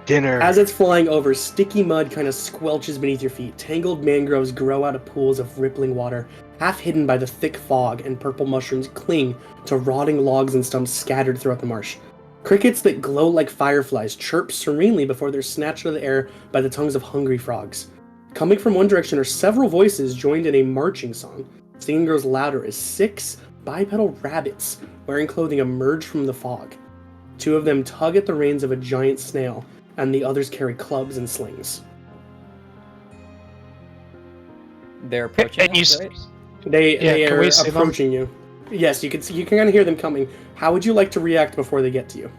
Dinner. As it's flying over, sticky mud kind of squelches beneath your feet. Tangled mangroves grow out of pools of rippling water, half hidden by the thick fog, and purple mushrooms cling to rotting logs and stumps scattered throughout the marsh. Crickets that glow like fireflies chirp serenely before they're snatched out of the air by the tongues of hungry frogs. Coming from one direction are several voices joined in a marching song. Singing grows louder as 6 bipedal rabbits wearing clothing emerge from the fog. 2 of them tug at the reins of a giant snail, and the others carry clubs and slings. They're approaching And you us, s- right? They can are we see them? approaching you. Yes, you can kind of hear them coming. How would you like to react before they get to you?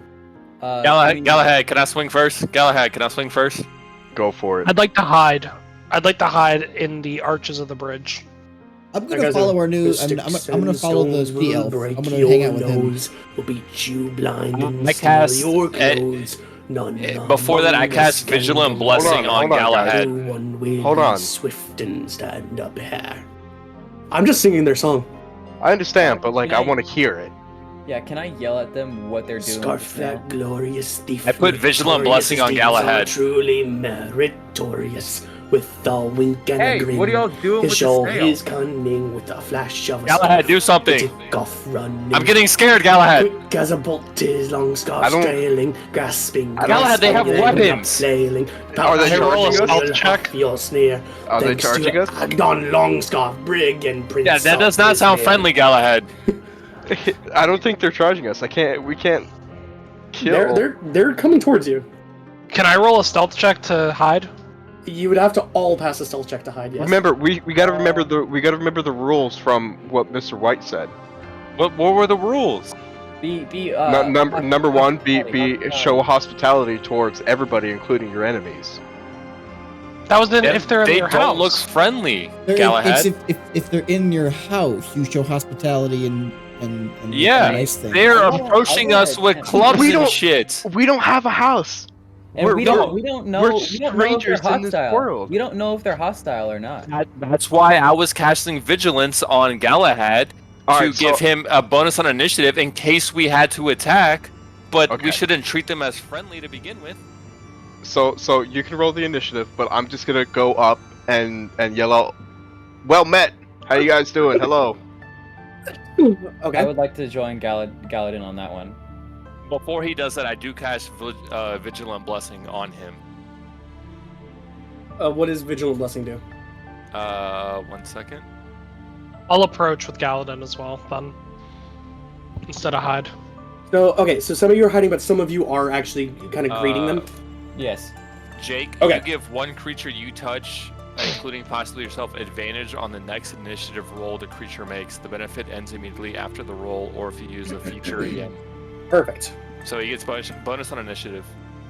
I mean, Galahad, can I swing first? Galahad, can I swing first? Go for it. I'd like to hide. I'd like to hide in the arches of the bridge. I'm That gonna guy's follow a our new. I'm gonna follow the sea elf. I'm gonna hang out with him. Will beat you blind and steal your clothes. Before that, I cast Vigilant Blessing on Galahad. Hold on. Swift and stand up here. I'm just singing their song. I understand, but like I Can I- want to hear it. Yeah, can I yell at them what they're doing? Scarf just now? that glorious thief. I put Vigilant Blessing on Galahad. Truly meritorious. With a wink and a Hey, grin. what are y'all doing with the show snail? his cunning with a flash of a Galahad, do something. Take off running. I'm getting scared, Galahad. Quick as a bolt, his long scarf I don't- trailing, grasping. Galahad, they have grasping, weapons. Flailing, Are they Can I roll a charging us? stealth check? Your sneer. Are they Thanks to charging us? Agdon Longscarf, Brig, and Prince. Yeah, that does of not sound Israel. friendly, Galahad. I don't think they're charging us. We can't kill. They're coming towards you. Can I roll a stealth check to hide? You would have to all pass a stealth check to hide. Yes. Remember, we gotta remember the rules from what Mr. White said. What were the rules? Number one, be hospitality. show hospitality towards everybody, including your enemies. That was if they're in They your don't house. look friendly, It's Galahad. if they're in your house, you show hospitality and Yeah, nice things. They're I know, approaching I us know. with clubs We and don't- shit. We don't have a house. And We're- we don't know. we're We don't know if they're strangers in this hostile. world. We don't know if they're hostile or not. That's why I was casting Vigilance on Galahad to give him a bonus on initiative in case we had to attack, but we shouldn't treat them as friendly to begin with. So you can roll the initiative, but I'm just gonna go up and yell out, "Well met! How you guys doing? Hello." Okay. I would like to join Galadin on that one. Before he does that, I do cast Vigilant Blessing on him. What does Vigilant Blessing do? 1 second. I'll approach with Galadin as well, then. Instead of hide. So, okay, so some of you are hiding, but some of you are actually kind of greeting them. Yes. Jake, Okay. you give one creature you touch, including possibly yourself, advantage on the next initiative roll the creature makes. The benefit ends immediately after the roll, or if you use a feature again. Perfect. So he gets bonus on initiative.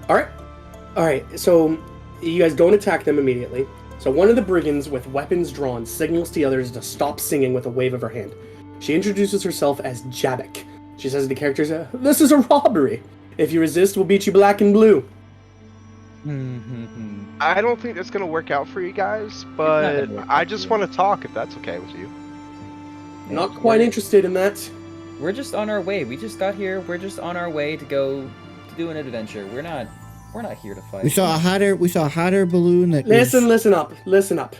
Alright, so you guys go and attack them immediately. So one of the brigands with weapons drawn signals to the others to stop singing with a wave of her hand. She introduces herself as Jabek. She says to the characters, "This is a robbery. If you resist, we'll beat you black and blue." I don't think that's gonna work out for you guys, but I just want to talk if that's okay with you. Not quite interested in that. We're just on our way. We just got here. We're just on our way to go to do an adventure. We're not here to fight. We saw a hotter balloon that Listen up.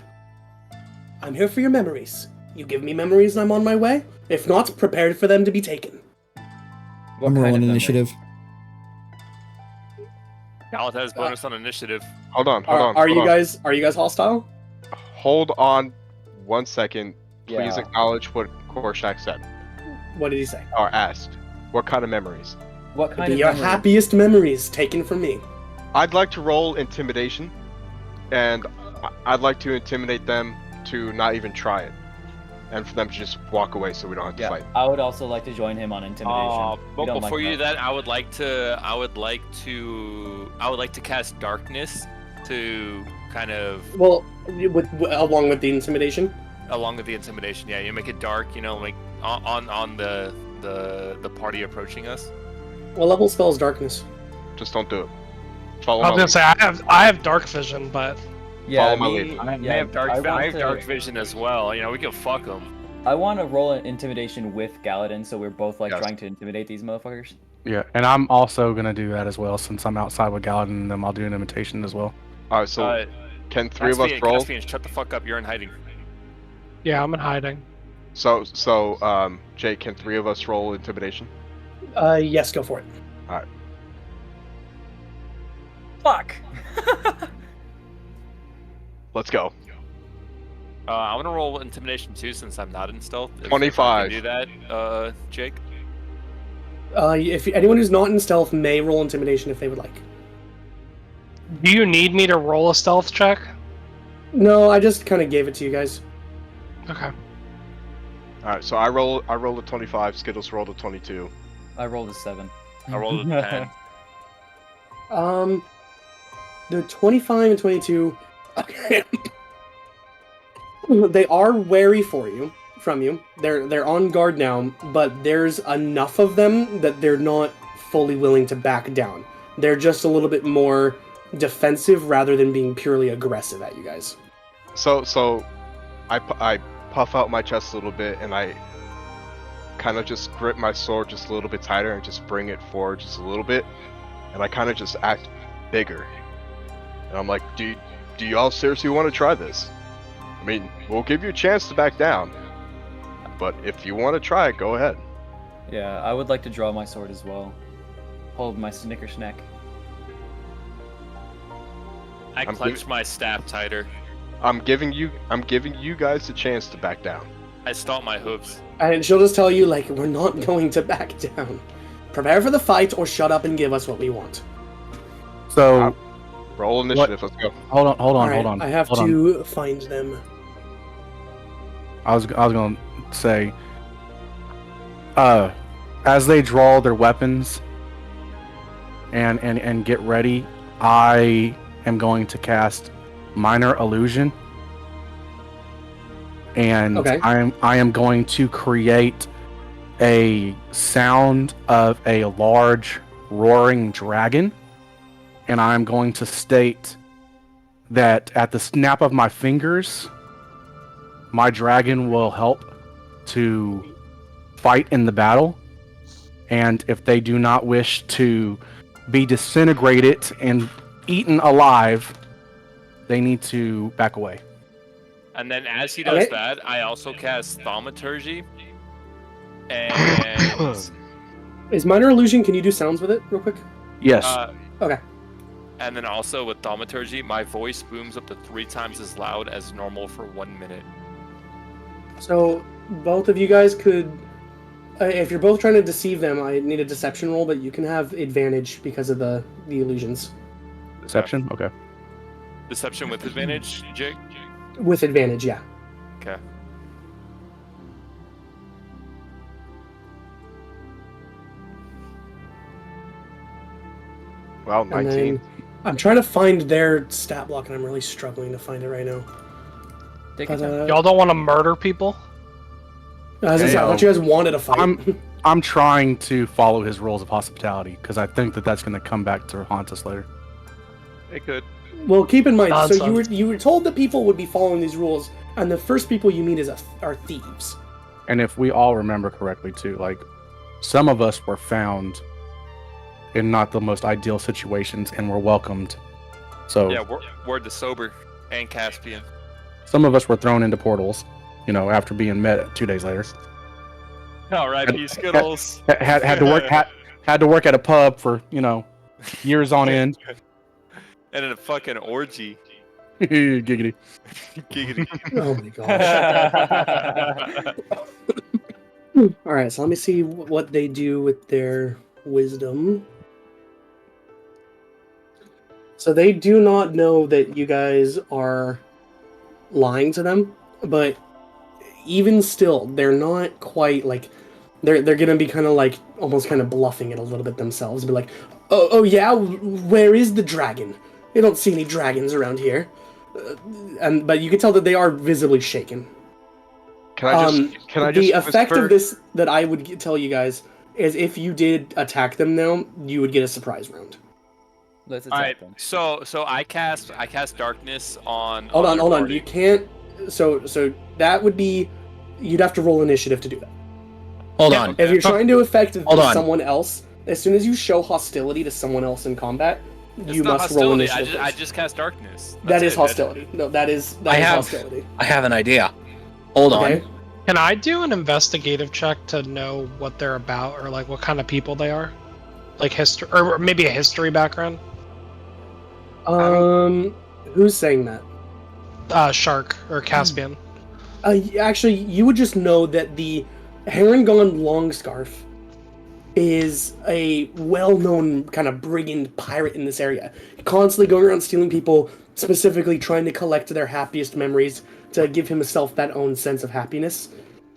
I'm here for your memories. You give me memories and I'm on my way. If not, prepared for them to be taken. I'm rolling initiative. Galat has bonus on initiative. Hold on. Are you guys hostile? Hold on 1 second. Please Yeah. acknowledge what Korshak said. What did he say? Or asked. What kind of memories? What kind of Your memory? happiest memories taken from me. I'd like to roll intimidation, and I'd like to intimidate them to not even try it, and for them to just walk away so we don't have to fight. I would also like to join him on intimidation. But before you do that, I would like to cast darkness to kind of Well, along with the intimidation. along with the intimidation. Yeah, you make it dark. Like on the party approaching us. What level spell is darkness? Just don't do it. I Follow was my gonna lead. say I have dark vision, but Follow my lead. I have dark vision as well. We can fuck them. I want to roll an intimidation with Galadin, so we're both Yes. trying to intimidate these motherfuckers. Yeah, and I'm also gonna do that as well since I'm outside with Galadin and them. I'll do an imitation as well. Alright, so can three of us Caspian, roll? Caspian, shut the fuck up. You're in hiding. yeah, I'm in hiding. So, Jake, can three of us roll intimidation? Yes, go for it. Alright. Fuck! Let's go. I'm gonna roll intimidation too, since I'm not in stealth. If 25. you can do that, Jake. If anyone who's not in stealth may roll intimidation if they would like. Do you need me to roll a stealth check? No, I just kind of gave it to you guys. Okay. Alright, so I roll a 25, Skittles rolled a 22. I rolled a 7. I rolled a 10. The 25 and 22. Okay. They are wary from you. They're on guard now, but there's enough of them that they're not fully willing to back down. They're just a little bit more defensive rather than being purely aggressive at you guys. So I puff out my chest a little bit and I kind of just grip my sword just a little bit tighter and just bring it forward just a little bit, and I kind of just act bigger. And I'm like, do y'all seriously want to try this? I mean, we'll give you a chance to back down, but if you want to try it, go ahead. Yeah, I would like to draw my sword as well. Hold my snickersnack. I clench my staff tighter. I'm giving you guys the chance to back down. I stomp my hooves. And she'll just tell you, like, we're not going to back down. Prepare for the fight or shut up and give us what we want. So roll initiative. Let's go. Hold on. Alright, I have to find them. I was gonna say, as they draw their weapons and get ready, I am going to cast Minor Illusion, and Okay. I am going to create a sound of a large roaring dragon, and I'm going to state that at the snap of my fingers, my dragon will help to fight in the battle, and if they do not wish to be disintegrated and eaten alive, they need to back away. And then as he does that, I also cast Thaumaturgy. And Is Minor Illusion, can you do sounds with it real quick? Yes. Okay. And then also with Thaumaturgy, my voice booms up to 3 times as loud as normal for 1 minute. So both of you guys could, if you're both trying to deceive them, I need a deception roll, but you can have advantage because of the illusions. Deception? Okay. Deception with advantage, Jake? With advantage, yeah. Okay. Well, And 19. then I'm trying to find their stat block, and I'm really struggling to find it right now. Take your time. Y'all don't want to murder people? As I said, I thought you guys wanted a fight. I'm trying to follow his rules of hospitality because I think that that's going to come back to haunt us later. It could. Well, keep in mind, Nonsense. so you were told that people would be following these rules, and the first people you meet are thieves. And if we all remember correctly, too, like some of us were found in not the most ideal situations and were welcomed. So Yeah, word to Sober and Caspian. some of us were thrown into portals, after being met 2 days later. R.I.P. Skittles. Had to work at a pub for years on end. And in a fucking orgy. Giggity. Giggity. Oh my gosh. All right, so let me see what they do with their wisdom. So they do not know that you guys are lying to them, but even still, they're not quite like they're gonna be kind of like almost kind of bluffing it a little bit themselves. Be like, oh yeah, where is the dragon? You don't see any dragons around here, but you can tell that they are visibly shaken. Can I just the effect whisper? of this that I would tell you guys is if you did attack them now, you would get a surprise round. Let's All right, attack them. so I cast darkness on. Hold on. party. You can't. So that would be. You'd have to roll initiative to do that. Hold on. If you're trying to affect Hold on. someone else, as soon as you show hostility to someone else in combat, It's you not must roll hostility. initiative. I first. just cast darkness. That That's is it. hostility. No, that is hostility. I have an idea. Hold on. Okay. Can I do an investigative check to know what they're about or like what kind of people they are? Like history, or maybe a history background? Who's saying that? Shark or Caspian. Actually, you would just know that the Harengon Longscarf is a well-known kind of brigand pirate in this area. Constantly going around stealing people, specifically trying to collect their happiest memories to give himself that own sense of happiness.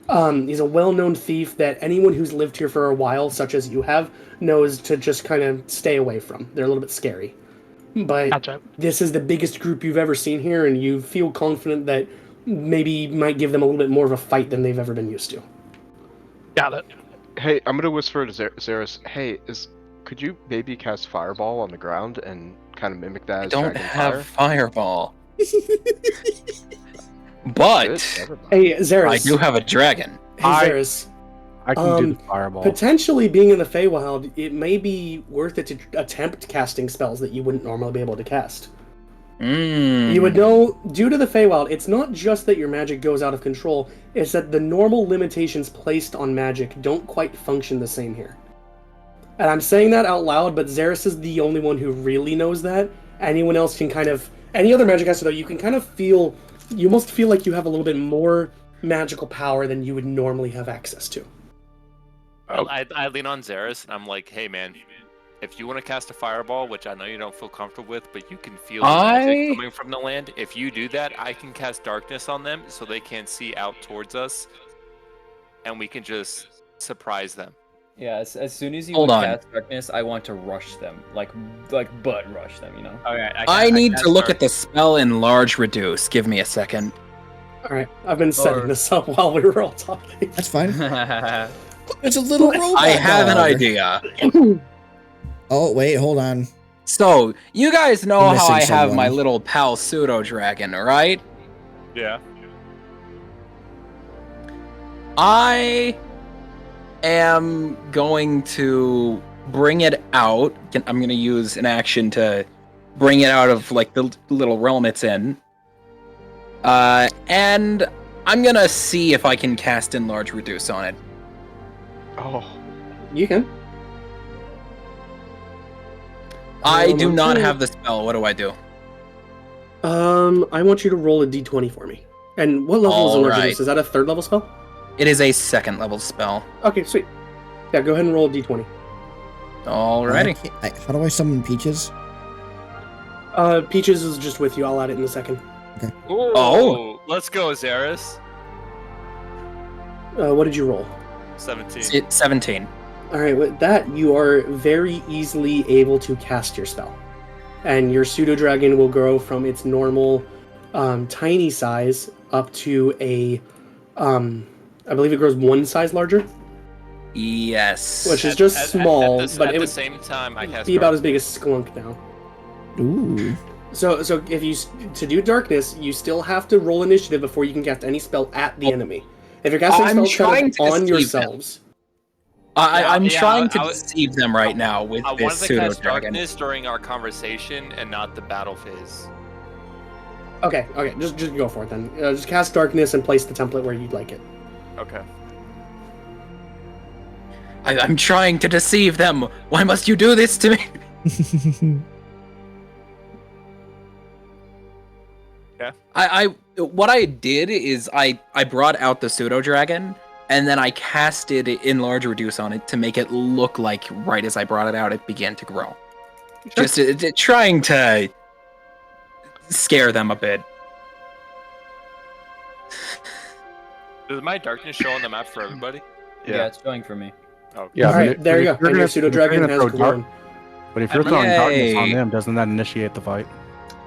He's a well-known thief that anyone who's lived here for a while, such as you have, knows to just kind of stay away from. They're a little bit scary. But Gotcha. this is the biggest group you've ever seen here, and you feel confident that maybe you might give them a little bit more of a fight than they've ever been used to. Got it. Hey, I'm gonna whisper to Zeros. Hey, could you maybe cast Fireball on the ground and kind of mimic that I as don't Dragon have Fire? fireball. But Good, never mind. Hey, Zeros. I do have a dragon. Hey, I- Zeros. I can do the fireball. Potentially being in the Feywild, it may be worth it to attempt casting spells that you wouldn't normally be able to cast. You would know, due to the Feywild, it's not just that your magic goes out of control, it's that the normal limitations placed on magic don't quite function the same here. And I'm saying that out loud, but Xeris is the only one who really knows that. Anyone else can kind of... Any other magic caster, though, you can kind of feel... You almost feel like you have a little bit more magical power than you would normally have access to. I lean on Xeris, and I'm like, hey man, if you want to cast a fireball, which I know you don't feel comfortable with, but you can feel the magic coming from the land, if you do that, I can cast darkness on them so they can't see out towards us, and we can just surprise them. Yeah, as soon as you Hold on. cast darkness, I want to rush them, like butt rush them, you know. Okay, I need to look at the spell enlarge reduce. Give me a second. Alright, I've been setting this up while we were all talking. That's fine. It's a little robot. I have an dog. idea. Oh, wait, hold on. So, you guys know I'm how I missing have my someone. little pal pseudo dragon, right? Yeah. I am going to bring it out. I'm going to use an action to bring it out of like the little realm it's in. And I'm going to see if I can cast Enlarge Reduce on it. Oh. You can. I do not have the spell. What do I do? I want you to roll a d20 for me. And what level is Enlarge Reduce? Is that a 3rd level spell? It is a 2nd level spell. Okay, sweet. Yeah, go ahead and roll a d20. Alrighty. How do I summon Peaches? Peaches is just with you. I'll add it in a second. Okay. Ooh, Oh. Let's go, Zaris. What did you roll? 17. 17. Alright, with that, you are very easily able to cast your spell. And your pseudo-dragon will grow from its normal tiny size up to a... I believe it grows 1 size larger. Yes. Which is just small, but it at would the same time, I cast be about as big as Sklunk now. Ooh. So if you to do darkness, you still have to roll initiative before you can cast any spell at the enemy. If you're casting spells kind of on yourselves, I'm trying to deceive them right now with I this wanted to pseudo cast dragon. darkness during our conversation and not the battle phase. okay, just go for it then. Just cast darkness and place the template where you'd like it. Okay. I'm trying to deceive them. Why must you do this to me? Yeah. What I did is I brought out the pseudo dragon and then I casted Enlarge Reduce on it to make it look like right as I brought it out, it began to grow. Sure. Just trying to scare them a bit. Does my darkness show on the map for everybody? Yeah, it's showing for me. Oh, Yeah, Alright, there you go. And your pseudo dragon has grown. But if you're throwing darkness on Yay. them, doesn't that initiate the fight?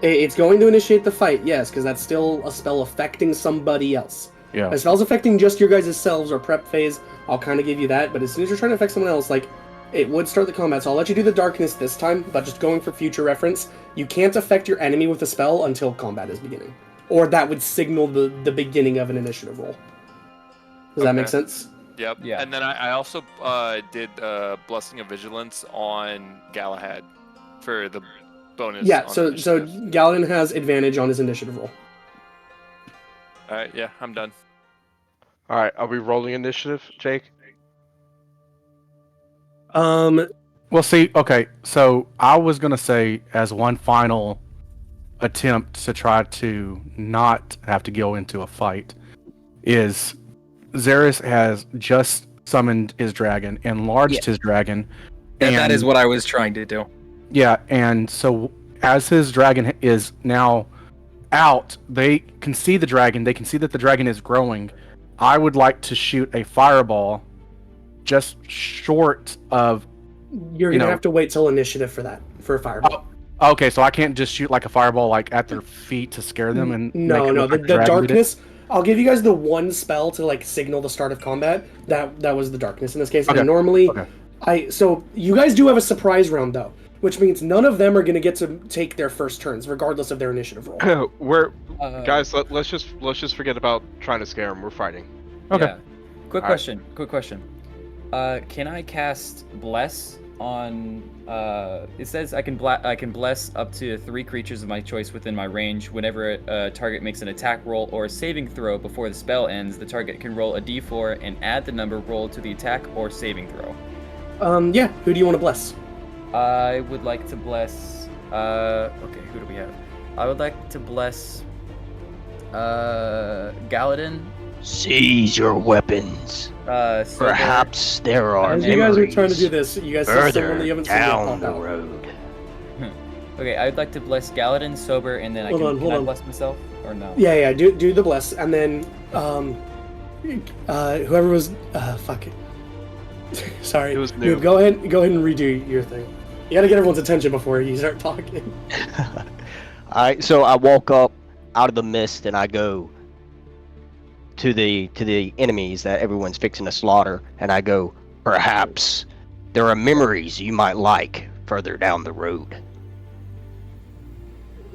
It's going to initiate the fight, yes, because that's still a spell affecting somebody else. Yeah. If spells affecting just your guys' selves or prep phase, I'll kind of give you that. But as soon as you're trying to affect someone else, like, it would start the combat. So I'll let you do the darkness this time, but just going for future reference, you can't affect your enemy with a spell until combat is beginning. Or that would signal the beginning of an initiative roll. Does that make sense? Yep. Yeah. And then I also did Blessing of Vigilance on Galahad for the bonus. Yeah, on so initiative. Galadin has advantage on his initiative roll. Alright, yeah, I'm done. Alright, are we rolling initiative, Jake? Well, see, okay, so I was going to say, as one final attempt to try to not have to go into a fight, is Zaris has just summoned his dragon, enlarged his dragon. And that is what I was trying to do. Yeah, and so as his dragon is now out, they can see the dragon, they can see that the dragon is growing. I would like to shoot a fireball just short of... You're going to have to wait till initiative for that, for a fireball. Okay, so I can't just shoot like a fireball like at their feet to scare them and No, make it the look like darkness... I'll give you guys the one spell to like signal the start of combat. That was the darkness in this case. Okay. And normally, Okay. so you guys do have a surprise round though, which means none of them are going to get to take their first turns, regardless of their initiative roll. Guys, let's just forget about trying to scare them. We're fighting. Okay. Yeah. Quick question. Can I cast Bless on? It says I can bless up to 3 creatures of my choice within my range. Whenever a target makes an attack roll or a saving throw before the spell ends, the target can roll a d4 and add the number rolled to the attack or saving throw. Yeah. Who do you want to bless? I would like to bless. Okay, who do we have? I would like to bless. Galadin. Seize your weapons. Perhaps there are As memories you guys are trying to do this, you guys see someone that further you haven't seen yet down pop the out. road. Okay, I'd like to bless Galadin, Sober, and then Hold can I on. bless myself or no? Yeah. Do the bless, and then whoever was fuck it. Sorry. It was Dude, new. go ahead and redo your thing. You gotta get everyone's attention before you start talking. Alright, so I walk up out of the mist and I go to the enemies that everyone's fixing to slaughter, and I go, perhaps there are memories you might like further down the road.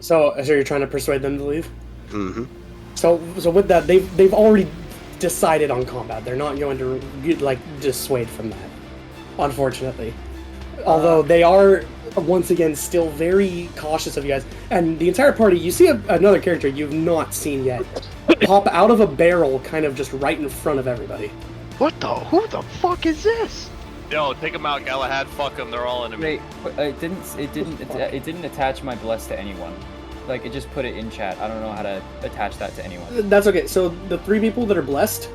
So you're trying to persuade them to leave? Mm-hmm. So with that, they've already decided on combat. They're not going to like dissuade from that, unfortunately. Although they are once again still very cautious of you guys. And the entire party, you see another character you've not seen yet pop out of a barrel, kind of just right in front of everybody. What the? Who the fuck is this? Yo, take them out, Galahad. Fuck them. They're all enemies. Wait, it didn't attach my bless to anyone. Like, it just put it in chat. I don't know how to attach that to anyone. That's okay. So the 3 people that are blessed,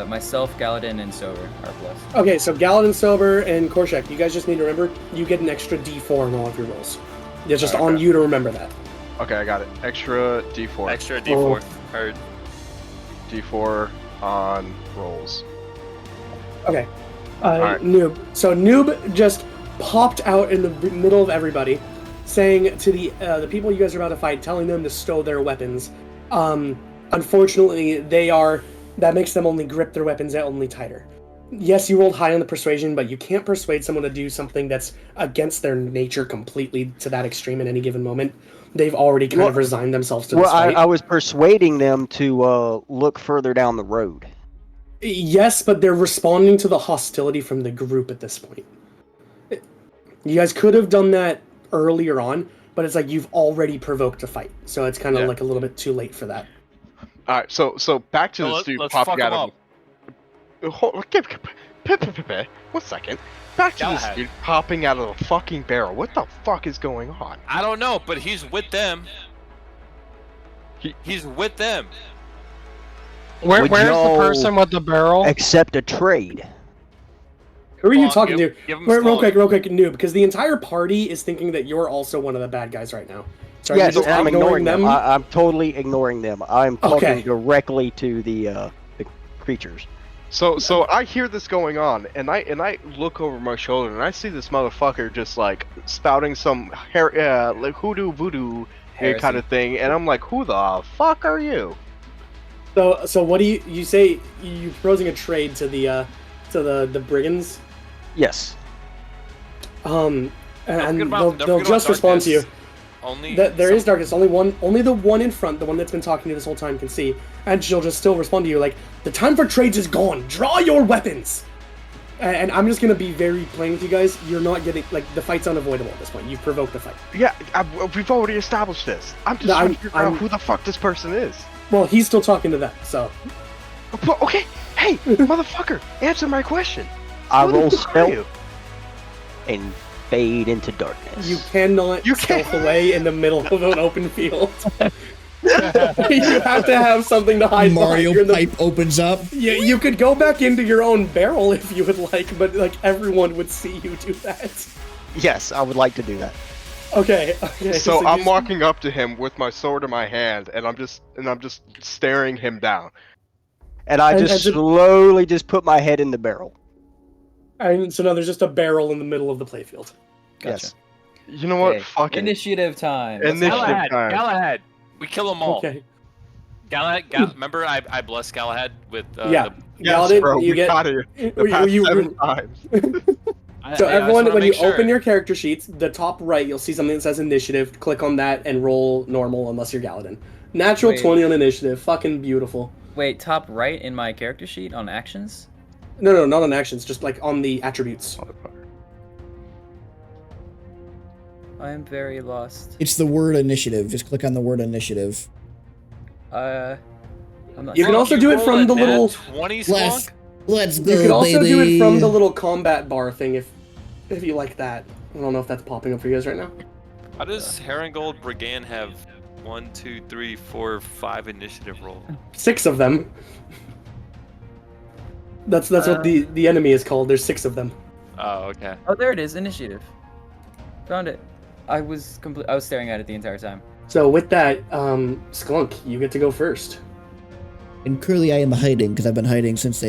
myself, Galadin, and Sober are blessed. Okay, so Galadin, Sober, and Korshak, you guys just need to remember, you get an extra D4 on all of your rolls. It's just on you to remember that. Okay, I got it. Extra D4. Extra D4. Heard. D4 on rolls. Okay. Alright. Noob. So Noob just popped out in the middle of everybody, saying to the people you guys are about to fight, telling them to stow their weapons. Unfortunately, that makes them only grip their weapons only tighter. Yes, you rolled high on the persuasion, but you can't persuade someone to do something that's against their nature completely to that extreme at any given moment. They've already kind of resigned themselves to this fight. I was persuading them to look further down the road. Yes, but they're responding to the hostility from the group at this point. You guys could have done that earlier on, but it's like you've already provoked a fight, so it's kind of like a little bit too late for that. All right, so back to this dude popping out of. 1 second. Back to this dude popping out of the fucking barrel. What the fuck is going on? I don't know, but he's with them. He's with them. Where's the person with the barrel? Accept a trade. Who are you talking to? Real quick, Noob, because the entire party is thinking that you're also one of the bad guys right now. So Yes, I'm ignoring them. I'm totally ignoring them. I'm talking directly to the creatures. So I hear this going on, and I look over my shoulder, and I see this motherfucker just like spouting some like hoodoo voodoo kind of thing, and I'm like, who the fuck are you? So what do you say? You proposing a trade to the brigands? Yes. And they'll just respond to you. There is darkness. Only the one in front, the one that's been talking to you this whole time, can see, and she'll just still respond to you like, "The time for trades is gone. Draw your weapons." And I'm just gonna be very plain with you guys. You're not getting the fight's unavoidable at this point. You've provoked the fight. Yeah, we've already established this. I'm just trying to figure out who the fuck this person is. Well, he's still talking to them, so. Okay, hey, motherfucker, answer my question. I roll stealth and fade into darkness. You cannot stealth away in the middle of an open field. You have to have something to hide Mario behind. pipe opens up. Yeah, you could go back into your own barrel if you would like, but everyone would see you do that. Yes, I would like to do that. Okay. So I'm walking up to him with my sword in my hand, and I'm just staring him down. And I slowly just put my head in the barrel. And so now there's just a barrel in the middle of the playfield. Gotcha. Yes. You know what? Okay. Fucking Initiative time. Galahad. We kill them all. Okay. Galahad, remember I blessed Galahad with Galadin, bro, you get got it the past 7 times. So everyone, when you open your character sheets, the top right, you'll see something that says initiative. Click on that and roll normal unless you're Galadin. Natural 20 on initiative. Fucking beautiful. Wait, top right in my character sheet on actions? No, not on actions. Just on the attributes. I am very lost. It's the word initiative. Just click on the word initiative. I'm not You can also do it from the little. 20 Let's go, You can also baby. do it from the little combat bar thing if you like that. I don't know if that's popping up for you guys right now. How does Herringold Brigand have 1, 2, 3, 4, 5 initiative rolls? 6 of them. That's what the enemy is called. There's 6 of them. Oh, okay. Oh, there it is. Initiative. Found it. I was staring at it the entire time. So with that, Sklunk, you get to go first. And currently I am hiding, because I've been hiding since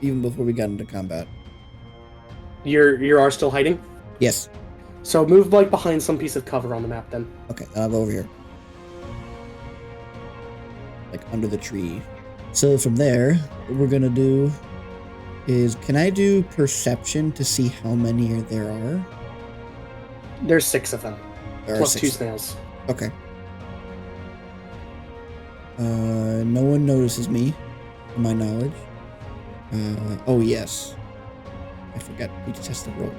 even before we got into combat. You are still hiding? Yes. So move behind some piece of cover on the map then. Okay, I'll go over here. Under the tree. So from there, what we're gonna do is, can I do perception to see how many there are? There's 6 of them. There plus are 2 6. snails. Okay. No one notices me, to my knowledge. Oh yes. I forgot he just has to roll.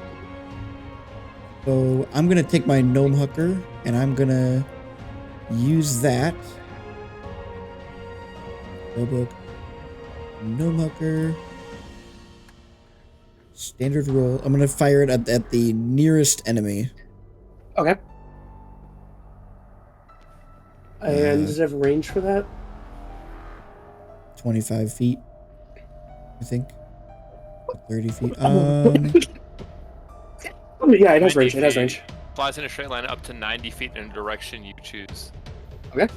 So I'm gonna take my gnome hooker and I'm gonna use that. Book. Gnome hooker. Standard roll. I'm gonna fire it at the nearest enemy. Okay. And does it have range for that? 25 feet, I think. 30 feet. Yeah, it has 90 range. It has feet. range. Flies in a straight line up to 90 feet in a direction you choose. Okay.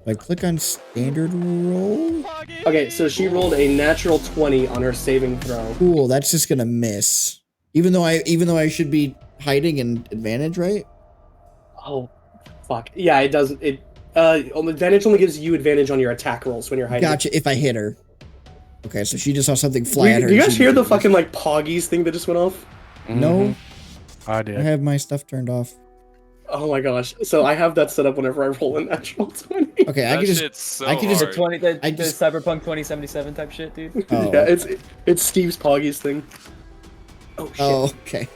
I click on standard roll. Okay, so she rolled a natural 20 on her saving throw. Cool. That's just gonna miss. Even though I should be hiding in advantage, right? Oh, fuck. Yeah, it doesn't. Advantage only gives you advantage on your attack rolls when you're hiding. Gotcha. If I hit her. Okay, so she just saw something fly at her. Do you and guys she hear the missed. fucking like Poggies thing that just went off? No. I did. I have my stuff turned off. Oh my gosh! So I have that set up whenever I roll a natural 20. Okay, I That can just. shit's so I can just. hard. The I just- Cyberpunk 2077 type shit, dude. Oh. Yeah, it's Steve's Poggies thing. Oh shit! Oh, okay.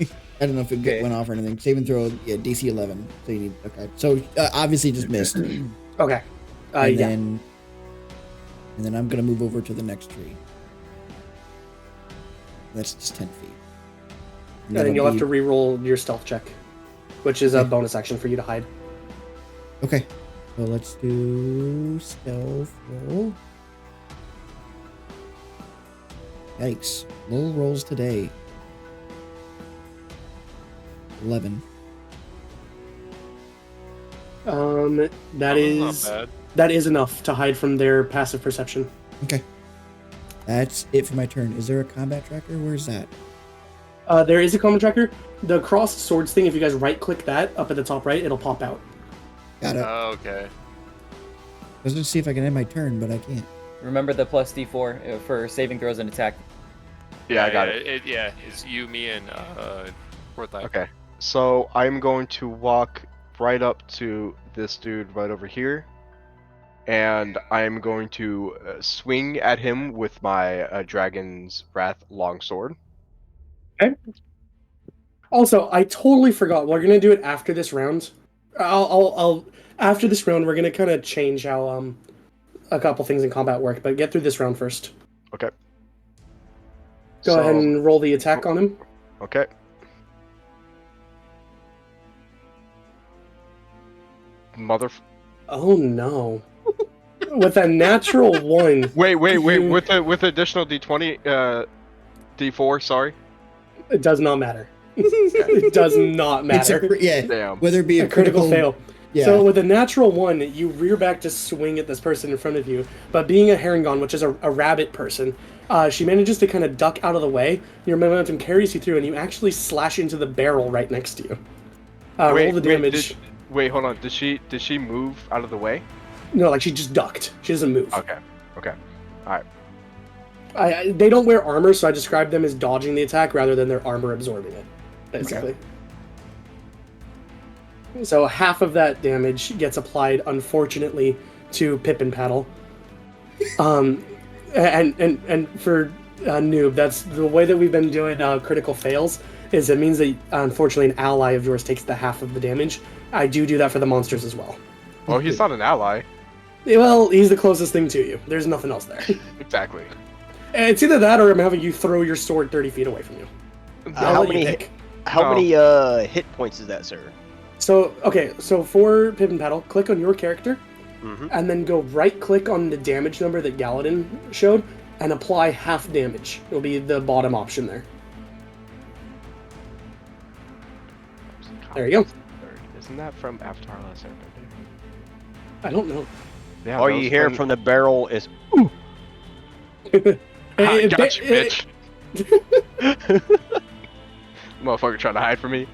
I don't know if it went off or anything. Save and throw, yeah, DC 11. So you need. Okay. So obviously just missed. Okay. And Yeah. then I'm gonna move over to the next tree. That's just 10 feet. And then you'll have to re-roll your stealth check, which is a bonus action for you to hide. Okay. So let's do stealth roll. Yikes. Low rolls today. 11. That Not is bad. that is enough to hide from their passive perception. Okay. That's it for my turn. Is there a combat tracker? Where's that? There is a combat tracker. The crossed swords thing, if you guys right-click that up at the top right, it'll pop out. Got it. Okay. I was gonna see if I can end my turn, but I can't. Remember the plus D4 for saving throws and attack. Yeah, I got it. Yeah, it's you, me, and Fortnite. Okay. So I'm going to walk right up to this dude right over here, and I'm going to swing at him with my Dragon's Wrath longsword. Okay. Also, I totally forgot. We're gonna do it after this round. I'll after this round, we're gonna kind of change how a couple things in combat work, but get through this round first. Okay. Go ahead and roll the attack on him. Okay. Oh no. With a natural 1. Wait. With additional D20, D4. Sorry. It does not matter. It does not matter. Damn. Whether it be a critical fail. Yeah. So with a natural 1, you rear back to swing at this person in front of you, but being a Herringon, which is a rabbit person, she manages to kind of duck out of the way. Your momentum carries you through, and you actually slash into the barrel right next to you. Roll the damage. Wait, hold on. Did she move out of the way? No, like she just ducked. She doesn't move. Okay. All right. They don't wear armor, so I describe them as dodging the attack rather than their armor absorbing it, basically. Okay. So half of that damage gets applied, unfortunately, to Pippin Paddle. And for Noob, that's the way that we've been doing critical fails. Is it means that unfortunately an ally of yours takes the half of the damage. I do that for the monsters as well. Well, he's not an ally. Well, he's the closest thing to you. There's nothing else there. Exactly. It's either that or I'm having you throw your sword 30 feet away from you. How many hit points is that, sir? So, okay, so for Pippin Paddle, click on your character, Mm-hmm. and then go right-click on the damage number that Galadin showed, and apply half damage. It'll be the bottom option there. There you go. Isn't that from Avatar: Last Airbender? I don't know. Yeah, All you hear from the barrel is "ooh." I got you, bitch. Motherfucker trying to hide from me.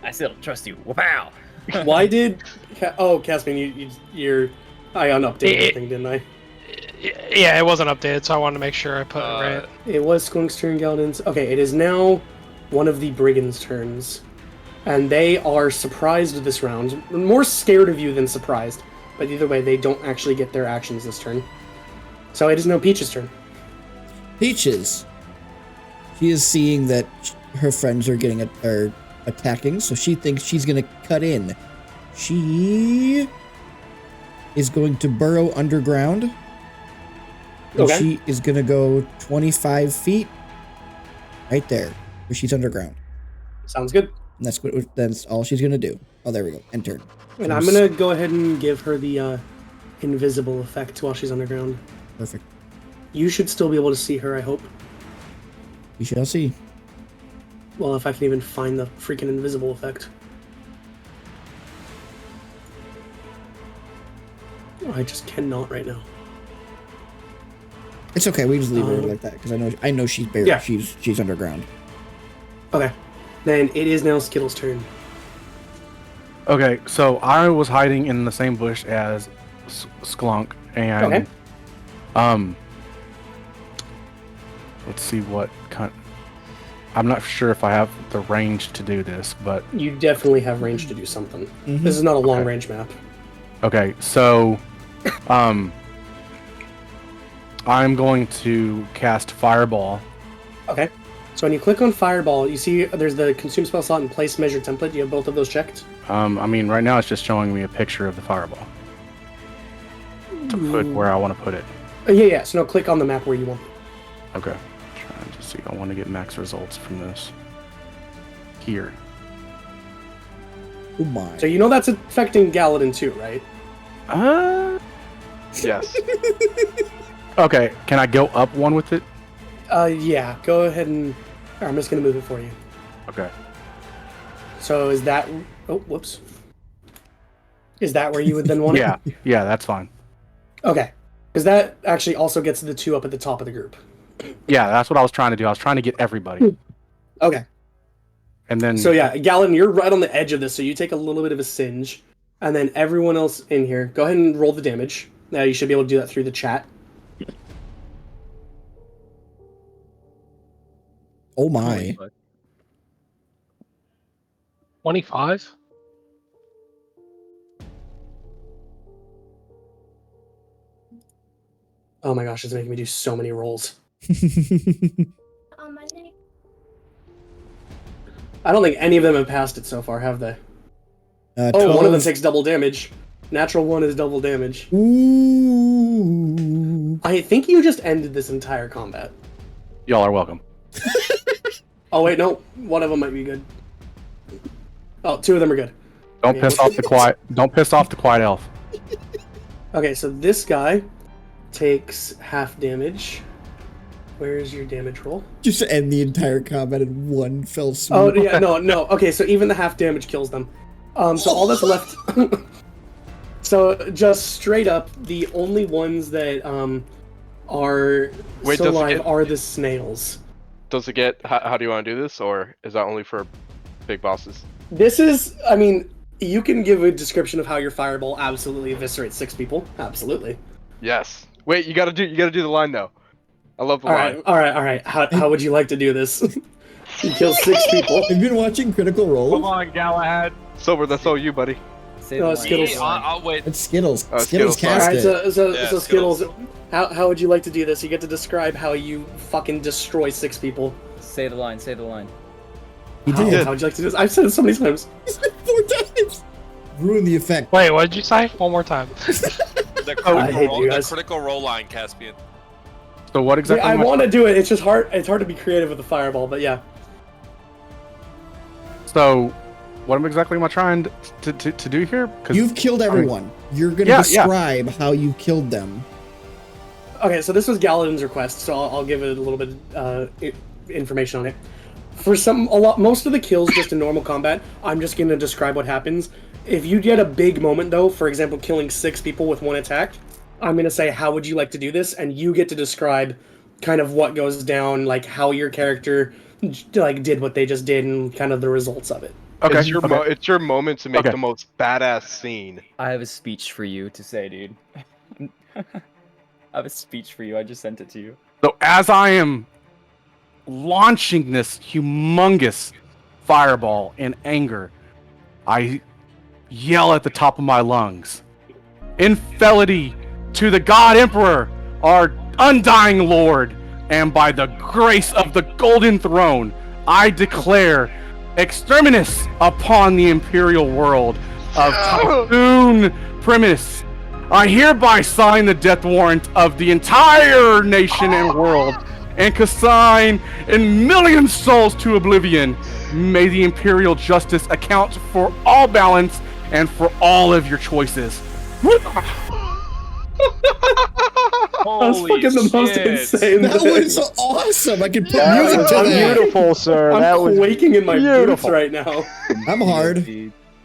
I still don't trust you. Wow. Why did... Caspian, I unupdated the thing, didn't I? Yeah, it wasn't updated, so I wanted to make sure I put it right. It was Skunk's turn, Galadin's. Okay, it is now one of the Brigands' turns. And they are surprised this round. More scared of you than surprised. But either way, they don't actually get their actions this turn. So it is now Peach's turn. Peaches. She is seeing that her friends are attacking, so she thinks she's gonna cut in. She is going to burrow underground. And Okay. she is gonna go 25 feet right there, where she's underground. Sounds good. And that's all she's gonna do. Oh, there we go. End turn. And I'm gonna go ahead and give her the invisible effect while she's underground. Perfect. You should still be able to see her, I hope. We shall see. Well, if I can even find the freaking invisible effect. Oh, I just cannot right now. It's okay. We just leave her like that because I know she's buried. Yeah. She's underground. Okay. Then it is now Skittles' turn. Okay, so I was hiding in the same bush as Sklunk, and Okay. let's see what kind. I'm not sure if I have the range to do this, but You definitely have range to do something. Mhm. This is not a long range map. okay, so I'm going to cast Fireball. Okay. So when you click on Fireball, you see there's the consume spell slot and place measure template. You have both of those checked? I mean, right now it's just showing me a picture of the Fireball to put where I want to put it. Yeah. So now click on the map where you want. Okay, trying to see. I want to get max results from this. Here. Oh my. So you know that's affecting Galadin too, right? Yes. Okay, can I go up one with it? Yeah. Go ahead and... I'm just going to move it for you. Okay. So is that... Oh, whoops. Is that where you would then want Yeah, yeah, that's fine. it? Okay. Because that actually also gets the two up at the top of the group. Yeah, that's what I was trying to do. I was trying to get everybody. Okay. And then... So yeah, Galadin, you're right on the edge of this, so you take a little bit of a singe. And then everyone else in here, go ahead and roll the damage. Now you should be able to do that through the chat. Oh my. 25? Oh my gosh, it's making me do so many rolls. On my name. I don't think any of them have passed it so far, have they? Oh, 12. one of them takes double damage. Natural one is double damage. Ooh. I think you just ended this entire combat. Y'all are welcome. Oh wait, no. One of them might be good. Oh, two of them are good. Don't piss off the quiet. Don't piss off the quiet elf. Okay, so this guy takes half damage. Where is your damage roll? Just to end the entire combat in one fell swoop. Oh yeah, no. Okay, so even the half damage kills them. So all that's left. So just straight up, the only ones that are Wait, still does it alive get- are the snails. Does it get? How do you want to do this, or is that only for big bosses? This is, I mean, you can give a description of how your fireball absolutely eviscerates 6 people. Absolutely. Yes. Wait, you gotta do the line though. I love the All line. right. How would you like to do this? You kill 6 people. Have you been watching Critical Role? Come on, Galahad. Sober, that's all you, buddy. Say No, the Skittles. line. I'll wait. It's Skittles. Oh, Skittles Skittles, cast All right, it. so Yeah, Skittles, Skittles. how would you like to do this? You get to describe how you fucking destroy 6 people. Say the line. Say the line. He How did. would you like to do this? I've said it so many times. 4 times. Ruin the effect. Wait, what did you say? One more time. The I hate you the guys. critical roll line, Caspian. So what exactly? I am I- want to do it. It's just hard. It's hard to be creative with the fireball, but yeah. So, what exactly am I trying to do here? 'Cause You've killed everyone. You're gonna Yeah, yeah. describe how you killed them. Okay, so this was Galadin's request, so I'll give it a little bit information on it. For most of the kills just in normal combat, I'm just gonna describe what happens. If you get a big moment though, for example, killing 6 people with 1 attack, I'm gonna say, how would you like to do this? And you get to describe kind of what goes down, like how your character like did what they just did and kind of the results of it. Okay. It's your okay. it's your moment to make Okay. the most badass scene. I have a speech for you to say, dude. I have a speech for you. I just sent it to you. So as I am launching this humongous fireball in anger, I yell at the top of my lungs, in fidelity to the God Emperor, our undying Lord, and by the grace of the Golden Throne, I declare exterminus upon the Imperial world of Typhoon Primus. I hereby sign the death warrant of the entire nation and world, and consign in million souls to oblivion. May the Imperial justice account for all balance and for all of your choices. That's fucking the most insane That thing. was awesome. I can put That music was to that. beautiful, sir. I'm That was quaking in my boots beautiful. right now. I'm hard.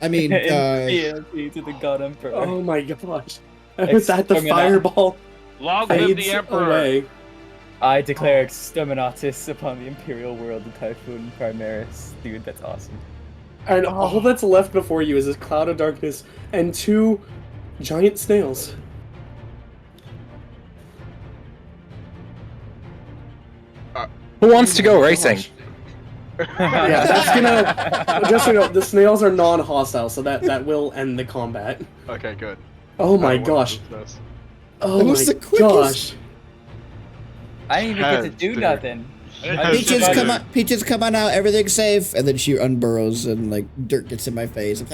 I mean, PLP to the God Emperor. Oh my gosh. Was that the fireball? Long live Fades the Emperor. away. I declare exterminatus upon the Imperial world of Typhoon Primaris. Dude, that's awesome. And all that's left before you is this cloud of darkness and 2 giant snails. Who wants to go racing? Yeah, that's gonna. Just so you know, the snails are non-hostile, so that will end the combat. Okay, good. Oh my I wanted gosh. this. Oh That my was the quickest. gosh. I didn't even get to Hands, do dude. nothing. Peaches, come on out. Everything's safe. And then she unburrows and like dirt gets in my face.